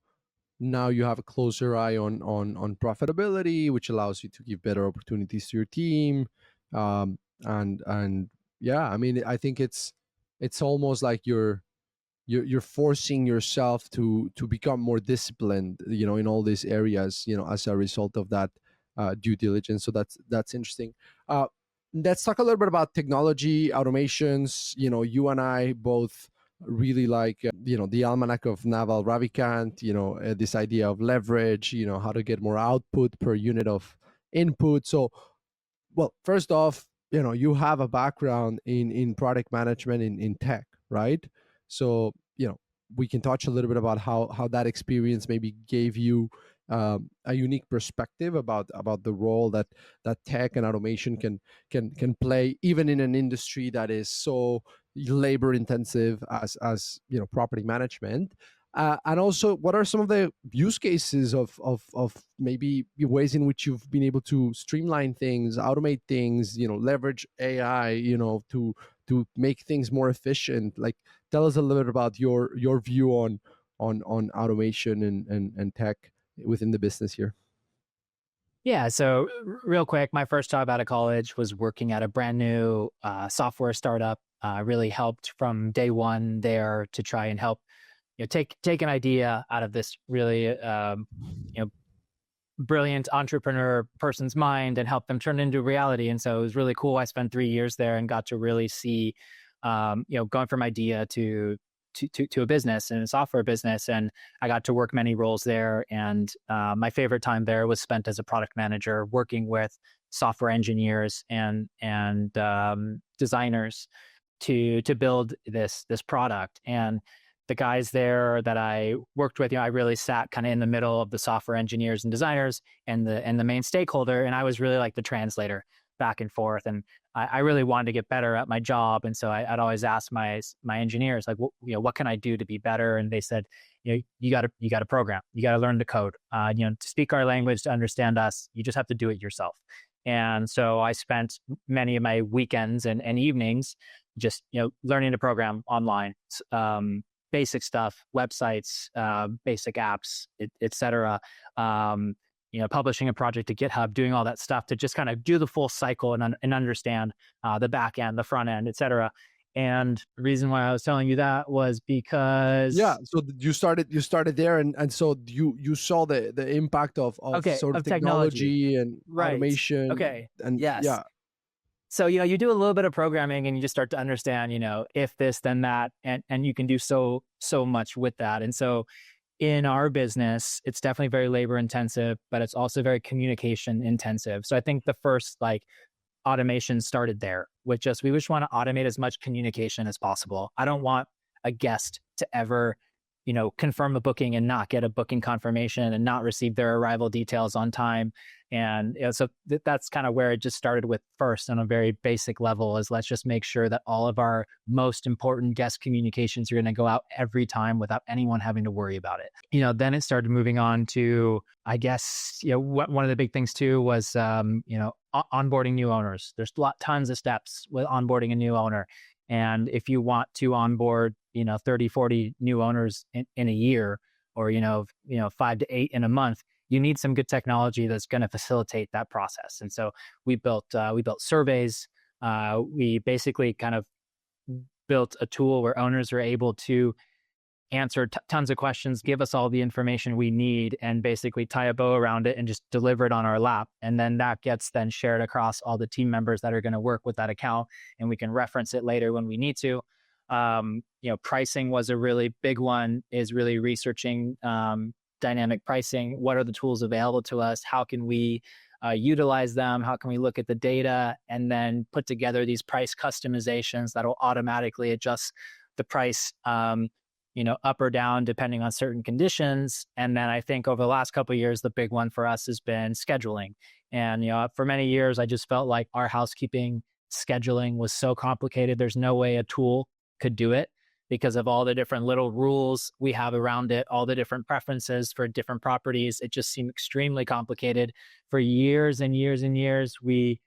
you have a closer eye on profitability, which allows you to give better opportunities to your team. And yeah, I mean, I think it's almost like you're forcing yourself to become more disciplined, in all these areas, as a result of that due diligence. So that's interesting. uh, let's talk a little bit about technology automations. You and I both really like the almanac of Naval Ravikant, this idea of leverage, how to get more output per unit of input. So, well, first off, you have a background in product management in tech, right? So, we can touch a little bit about how that experience maybe gave you a unique perspective about the role that tech and automation can play, even in an industry that is so labor intensive as property management. And also, what are some of the use cases of maybe ways in which you've been able to streamline things, automate things, leverage AI, to make things more efficient? Like, tell us a little bit about your view on automation and tech within the business here. Yeah. So, real quick, my first job out of college was working at a brand new software startup. Really helped from day one there to try and help take an idea out of this really you know brilliant entrepreneur person's mind and help them turn it into reality. And so it was really cool. I spent 3 years there and got to really see, going from idea to a business and a software business. And I got to work many roles there. And my favorite time there was spent as a product manager, working with software engineers and designers to build this product. And the guys there that I worked with, I really sat kind of in the middle of the software engineers and designers and the main stakeholder, and I was really like the translator back and forth. And I really wanted to get better at my job, and so I'd always ask my engineers like, what can I do to be better? And they said, you got to program, you got to learn to code, to speak our language, to understand us, you just have to do it yourself. And so I spent many of my weekends and evenings just learning to program online, basic stuff, websites, basic apps, etc. Publishing a project to GitHub, doing all that stuff to just kind of do the full cycle and understand the back end, the front end, etc. And the reason why I was telling you that was Yeah, because so you started there, and so you saw the impact of okay, sort of of technology, technology and right? automation. Okay, And yes. yeah. So you do a little bit of programming and you just start to understand, if this then that, and you can do so much with that. And so in our business, it's definitely very labor intensive, but it's also very communication intensive. So I think the first automation started there with just, we just want to automate as much communication as possible. I don't want a guest to ever, confirm a booking and not get a booking confirmation and not receive their arrival details on time. And so that's kind of where it just started with first on a very basic level, is let's just make sure that all of our most important guest communications are going to go out every time without anyone having to worry about it. Then it started moving on to, I guess, one of the big things too was, onboarding new owners. There's tons of steps with onboarding a new owner. And if you want to onboard, 30, 40 new owners in a year, or, 5 to 8 in a month, you need some good technology that's going to facilitate that process. And so we built surveys. We basically kind of built a tool where owners are able to answer tons of questions, give us all the information we need, and basically tie a bow around it and just deliver it on our lap. And then that gets then shared across all the team members that are going to work with that account, and we can reference it later when we need to. Pricing was a really big one, is really researching dynamic pricing. What are the tools available to us? How can we utilize them? How can we look at the data and then put together these price customizations that will automatically adjust the price, up or down depending on certain conditions. And then I think over the last couple of years, the big one for us has been scheduling. And for many years, I just felt like our housekeeping scheduling was so complicated. There's no way a tool could do it because of all the different little rules we have around it, all the different preferences for different properties. It just seemed extremely complicated. For years and years and years, we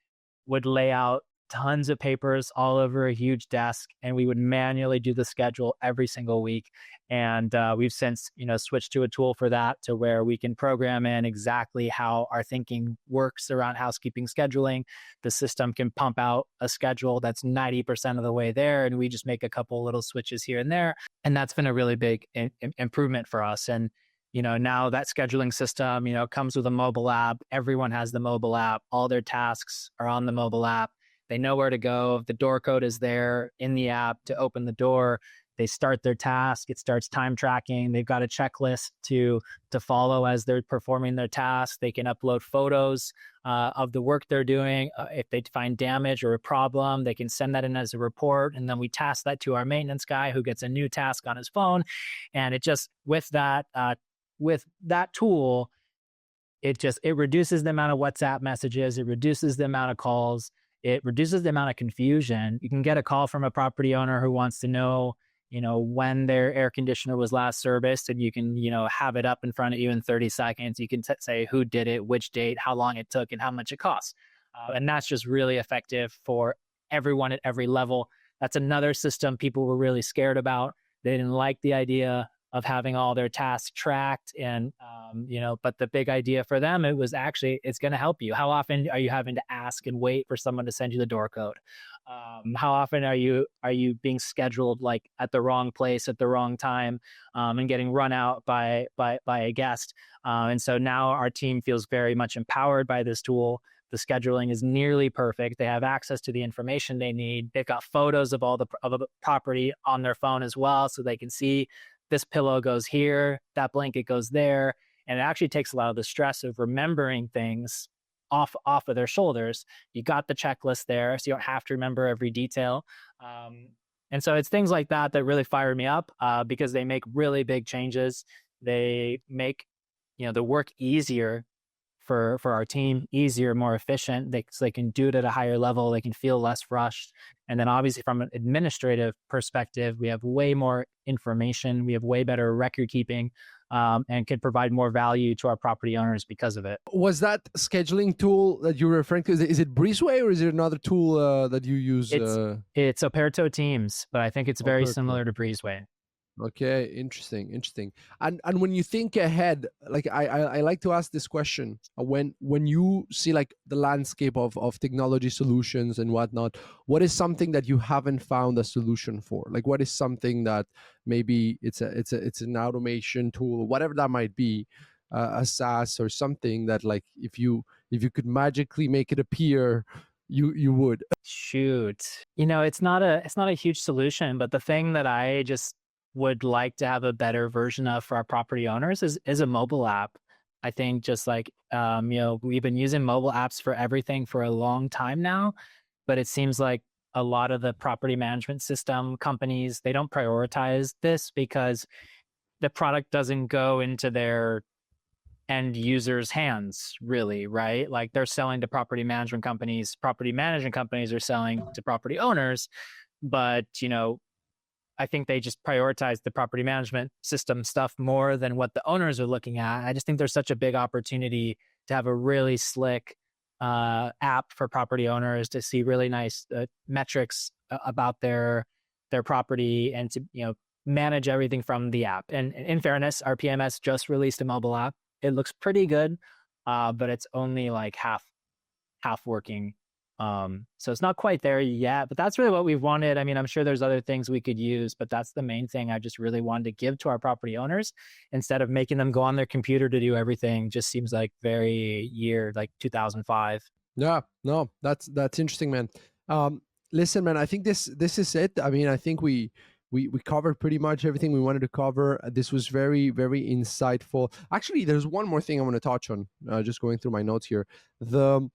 would lay out tons of papers all over a huge desk, and we would manually do the schedule every single week. And we've since, switched to a tool for that, to where we can program in exactly how our thinking works around housekeeping scheduling. The system can pump out a schedule that's 90% of the way there, and we just make a couple little switches here and there. And that's been a really big improvement for us. And now that scheduling system, comes with a mobile app. Everyone has the mobile app. All their tasks are on the mobile app. They know where to go. The door code is there in the app to open the door. They start their task. It starts time tracking. They've got a checklist to follow as they're performing their task. They can upload photos of the work they're doing. If they find damage or a problem, they can send that in as a report, and then we task that to our maintenance guy, who gets a new task on his phone. And it just, with that tool, it reduces the amount of WhatsApp messages. It reduces the amount of calls. It reduces the amount of confusion. You can get a call from a property owner who wants to know, when their air conditioner was last serviced, and you can, have it up in front of you in 30 seconds. You can say who did it, which date, how long it took, and how much it costs. And that's just really effective for everyone at every level. That's another system people were really scared about. They didn't like the idea of having all their tasks tracked. And, but the big idea for them, it was actually, it's going to help you. How often are you having to ask and wait for someone to send you the door code? How often are you being scheduled like at the wrong place at the wrong time, and getting run out by a guest? And so now our team feels very much empowered by this tool. The scheduling is nearly perfect. They have access to the information they need. They've got photos of of the property on their phone as well, so they can see this pillow goes here, that blanket goes there. And it actually takes a lot of the stress of remembering things off of their shoulders. You got the checklist there, so you don't have to remember every detail. And so it's things like that that really fire me up, because they make really big changes. They make the work easier for our team, easier, more efficient. So they can do it at a higher level. They can feel less rushed. And then obviously from an administrative perspective, we have way more information. We have way better record keeping, and can provide more value to our property owners because of it. Was that scheduling tool that you're referring to, is it Breezeway, or is it another tool that you use? It's Puerto Teams, but I think it's very similar to Breezeway. Okay, interesting. And when you think ahead, like I like to ask this question, when you see like the landscape of technology solutions and whatnot, what is something that you haven't found a solution for? Like, what is something that maybe it's an automation tool, whatever that might be, a SaaS or something that, like, if you could magically make it appear, you would? Shoot, it's not a huge solution, but the thing that I just would like to have a better version of for our property owners is a mobile app. I think just like, we've been using mobile apps for everything for a long time now, but it seems like a lot of the property management system companies, they don't prioritize this because the product doesn't go into their end users' hands, really, right? Like, they're selling to property management companies are selling to property owners, but I think they just prioritize the property management system stuff more than what the owners are looking at. I just think there's such a big opportunity to have a really slick app for property owners to see really nice metrics about their property, and to manage everything from the app. And in fairness, our PMS just released a mobile app. It looks pretty good, but it's only like half working. So it's not quite there yet, but that's really what we've wanted. I mean, I'm sure there's other things we could use, but that's the main thing I just really wanted to give to our property owners, instead of making them go on their computer to do everything. Just seems like very like 2005. Yeah, no, that's interesting, man. Listen, man, I think this is it. I mean, I think we covered pretty much everything we wanted to cover. This was very, very insightful. Actually, there's one more thing I want to touch on, just going through my notes here. The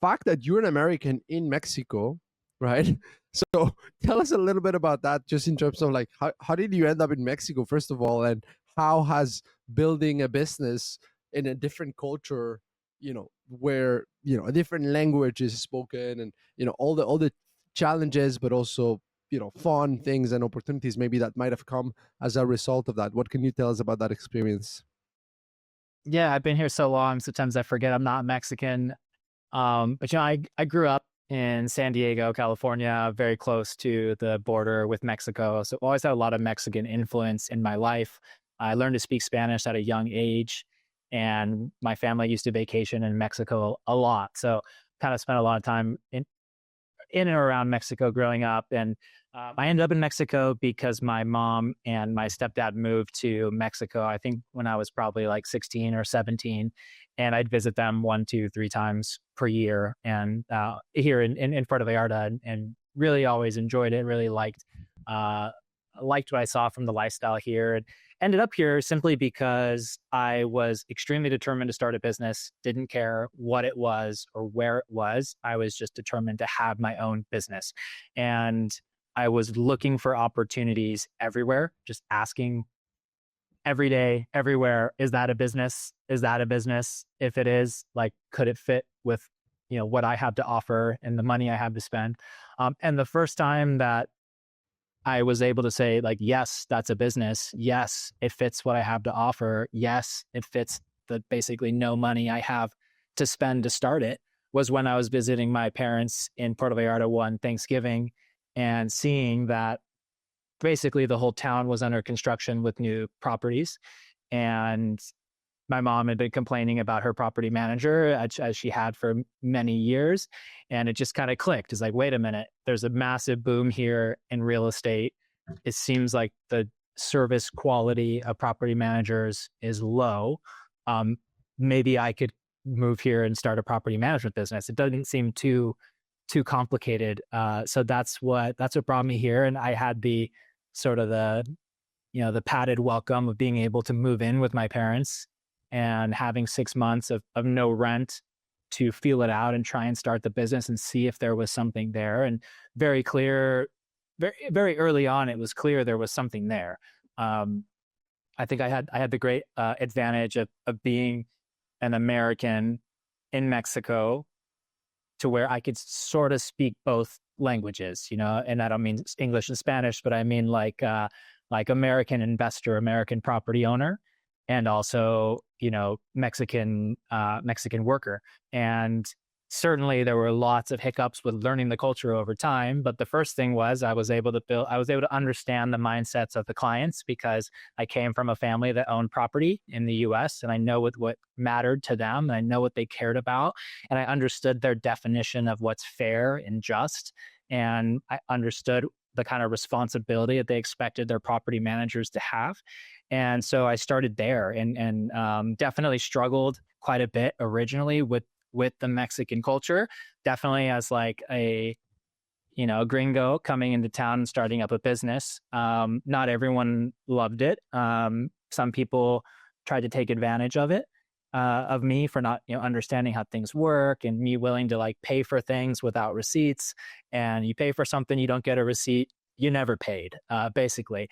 fact that you're an American in Mexico, right? So tell us a little bit about that, just in terms of like, how did you end up in Mexico, first of all, and how has building a business in a different culture, where a different language is spoken, and all the challenges, but also fun things and opportunities maybe that might have come as a result of that. What can you tell us about that experience? Yeah, I've been here so long, sometimes I forget I'm not Mexican. But I grew up in San Diego, California, very close to the border with Mexico. So always had a lot of Mexican influence in my life. I learned to speak Spanish at a young age, and my family used to vacation in Mexico a lot. So kind of spent a lot of time in and around Mexico growing up. And I ended up in Mexico because my mom and my stepdad moved to Mexico, I think when I was probably like 16 or 17. And I'd visit them one, two, three times per year. And here in Puerto Vallarta, and really always enjoyed it, really uh, liked what I saw from the lifestyle here. And ended up here simply because I was extremely determined to start a business, didn't care what it was or where it was. I was just determined to have my own business. And I was looking for opportunities everywhere, just asking every day, everywhere, is that a business? Is that a business? If it is, like, could it fit with, what I have to offer and the money I have to spend? And the first time that I was able to say, like, yes, that's a business. Yes, it fits what I have to offer. Yes, it fits the basically no money I have to spend to start it, was when I was visiting my parents in Puerto Vallarta one Thanksgiving and seeing that basically the whole town was under construction with new properties. And my mom had been complaining about her property manager as she had for many years. And it just kind of clicked. It's like, wait a minute, there's a massive boom here in real estate. It seems like the service quality of property managers is low. Um, Maybe I could move here and start a property management business. It doesn't seem too complicated. So that's what brought me here. And I had the sort of the padded welcome of being able to move in with my parents and having 6 months of no rent to feel it out and try and start the business and see if there was something there. And very clear, very, very early on, it was clear there was something there. Um, I think I had the great advantage of being an American in Mexico, to where I could sort of speak both languages, and I don't mean English and Spanish, but I mean like American investor, American property owner, and also, Mexican worker. And certainly there were lots of hiccups with learning the culture over time. But the first thing was I was able to understand the mindsets of the clients, because I came from a family that owned property in the US, and I know what mattered to them, and I know what they cared about. And I understood their definition of what's fair and just. And I understood the kind of responsibility that they expected their property managers to have. And so I started there, and definitely struggled quite a bit originally with the Mexican culture, definitely as like a gringo coming into town and starting up a business. Not everyone loved it. Some people tried to take advantage of me for not understanding how things work, and me willing to like pay for things without receipts. And you pay for something, you don't get a receipt, you never paid, basically.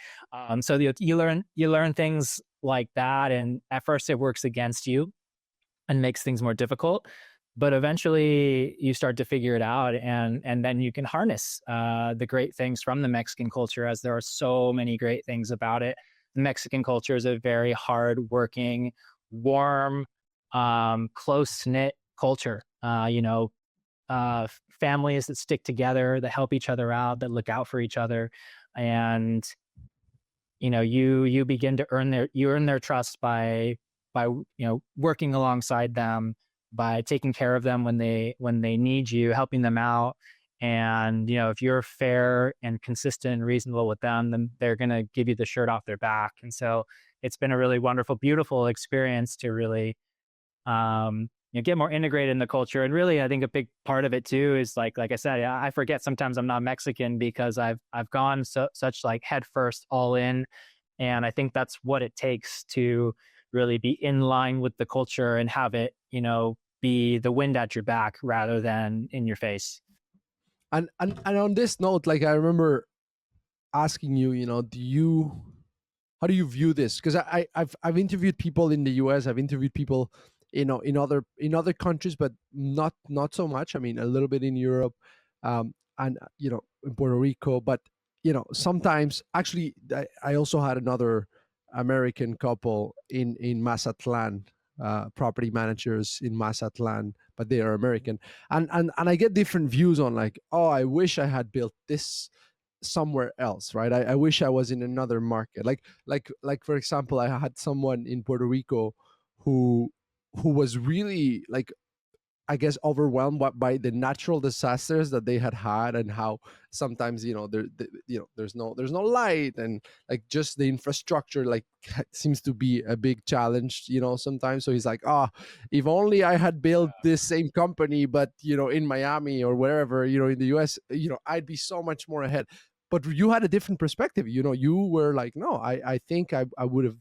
So you learn things like that, and at first it works against you and makes things more difficult, but eventually you start to figure it out, and then you can harness the great things from the Mexican culture, as there are so many great things about it. The Mexican culture is a very hardworking, warm, close knit culture. Families that stick together, that help each other out, that look out for each other. And you begin to earn their trust by working alongside them, by taking care of them when they need you, helping them out. And if you're fair and consistent and reasonable with them, then they're going to give you the shirt off their back. And so it's been a really wonderful, beautiful experience to really get more integrated in the culture. And really, I think a big part of it too is like I said, I forget sometimes I'm not Mexican, because I've gone such like head first, all in. And I think that's what it takes to really be in line with the culture and have it, be the wind at your back rather than in your face. And on this note, like, I remember asking you, how do you view this? Because I've interviewed people in the US, I've interviewed people, in other countries, but not so much. I mean, a little bit in Europe, and in Puerto Rico. But sometimes, actually, I also had another American couple in Mazatlan, property managers in Mazatlan, but they are American. And I get different views on like, oh, I wish I had built this somewhere else, right? I wish I was in another market. Like for example, I had someone in Puerto Rico who was really like, I guess, overwhelmed by the natural disasters that they had, and how sometimes there's no light, and like just the infrastructure like seems to be a big challenge, sometimes. So he's like, if only I had built this same company, but in Miami or wherever, in the U.S., I'd be so much more ahead. But you had a different perspective. You were like, no, I think I would have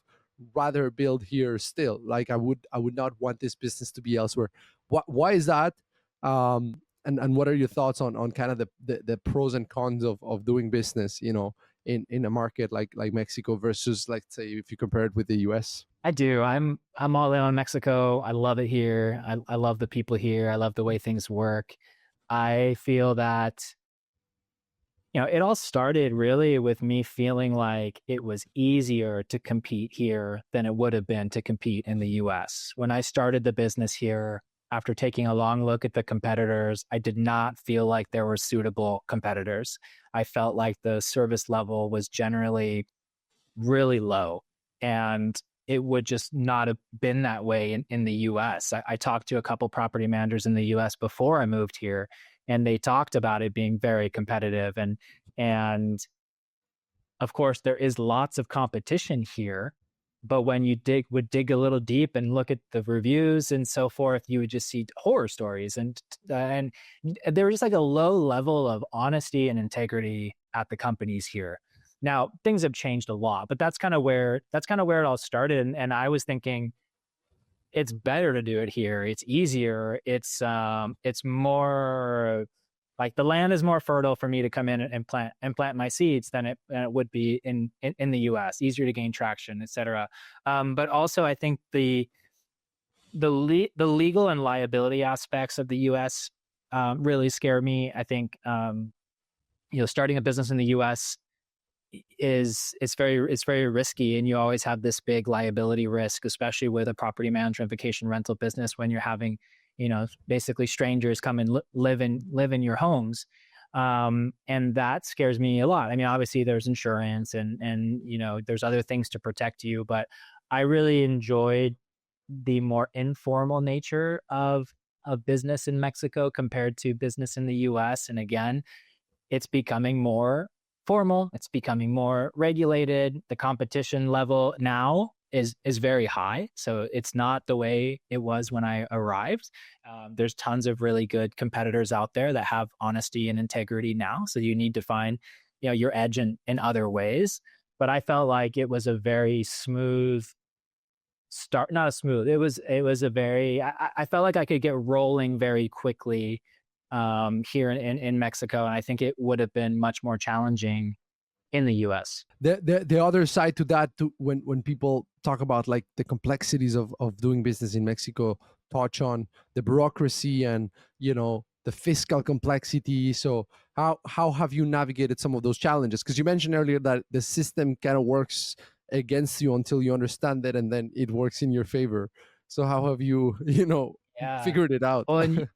rather build here still. Like I would not want this business to be elsewhere. Why is that? And what are your thoughts on kind of the pros and cons of doing business, in a market like Mexico versus, let's say, if you compare it with the US? I do. I'm all in on Mexico. I love it here. I love the people here. I love the way things work. I feel that it all started really with me feeling like it was easier to compete here than it would have been to compete in the US. When I started the business here, after taking a long look at the competitors, I did not feel like there were suitable competitors. I felt like the service level was generally really low, and it would just not have been that way in the US. I talked to a couple property managers in the US before I moved here, and they talked about it being very competitive. And of course, there is lots of competition here, but when you would dig a little deep and look at the reviews and so forth, you would just see horror stories, and there was like a low level of honesty and integrity at the companies here. Now things have changed a lot, but that's kind of where it all started. And I was thinking, it's better to do it here. It's easier. It's more like the land is more fertile for me to come in and plant my seeds than it would be in the US. Easier to gain traction, etc. But also, I think the legal and liability aspects of the US really scare me. I think starting a business in the US it's very risky, and you always have this big liability risk, especially with a property management vacation rental business, when you're having basically strangers come and live in your homes. And that scares me a lot. I mean, obviously there's insurance, and there's other things to protect you, but I really enjoyed the more informal nature of business in Mexico compared to business in the US. And again, it's becoming more formal. It's becoming more regulated. The competition level now is very high. So it's not the way it was when I arrived. There's tons of really good competitors out there that have honesty and integrity now. So you need to find your edge in other ways. But I felt like it was a very smooth start. Not a smooth. It was a very. I felt like I could get rolling very quickly here in Mexico, and I think it would have been much more challenging in the US. The other side to that, when people talk about like the complexities of doing business in Mexico, touch on the bureaucracy and the fiscal complexity. So how have you navigated some of those challenges? Because you mentioned earlier that the system kind of works against you until you understand it, and then it works in your favor. So how have you Yeah. figured it out? Well,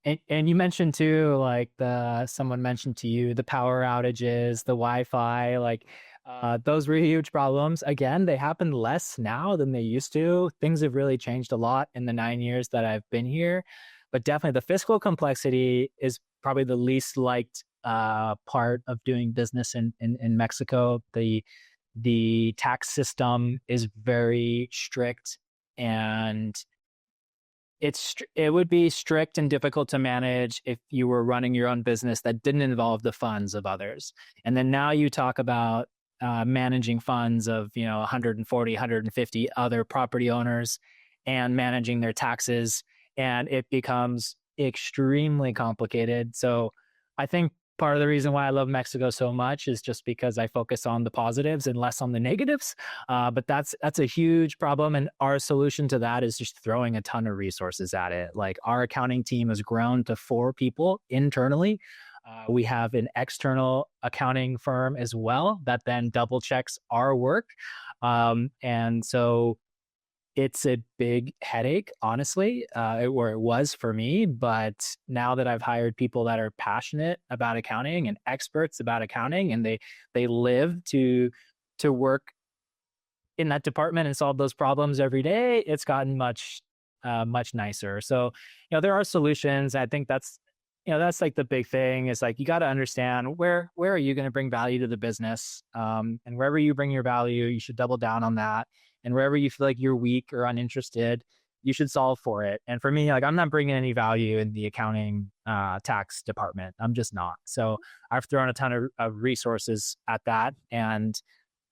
and you mentioned too, like someone mentioned to you the power outages, the Wi-Fi, like those were huge problems. Again, they happen less now than they used to. Things have really changed a lot in the 9 years that I've been here, but definitely the fiscal complexity is probably the least liked part of doing business in Mexico. The tax system is very strict, and it would be strict and difficult to manage if you were running your own business that didn't involve the funds of others. And then now you talk about managing funds of 140, 150 other property owners and managing their taxes, and it becomes extremely complicated. So I think part of the reason why I love Mexico so much is just because I focus on the positives and less on the negatives. But that's a huge problem, and our solution to that is just throwing a ton of resources at it. Like, our accounting team has grown to 4 people internally. We have an external accounting firm as well that then double checks our work, and so it's a big headache, honestly, or it was for me. But now that I've hired people that are passionate about accounting and experts about accounting, and they live to work in that department and solve those problems every day, it's gotten much nicer. So, there are solutions. I think that's like the big thing is like you got to understand where are you going to bring value to the business, and wherever you bring your value, you should double down on that. And wherever you feel like you're weak or uninterested, you should solve for it. And for me, like I'm not bringing any value in the accounting tax department. I'm just not. So I've thrown a ton of resources at that, and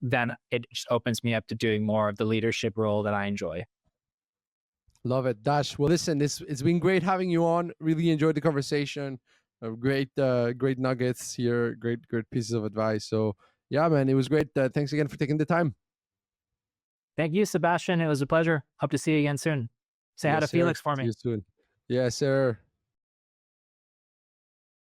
then it just opens me up to doing more of the leadership role that I enjoy. Love it, Dash. Well, listen, it's been great having you on. Really enjoyed the conversation. Great nuggets here. Great pieces of advice. So yeah, man, it was great. Thanks again for taking the time. Thank you, Sebastian. It was a pleasure. Hope to see you again soon. Say hi to Yes, sir. Felix for See me. you soon. Yes, sir.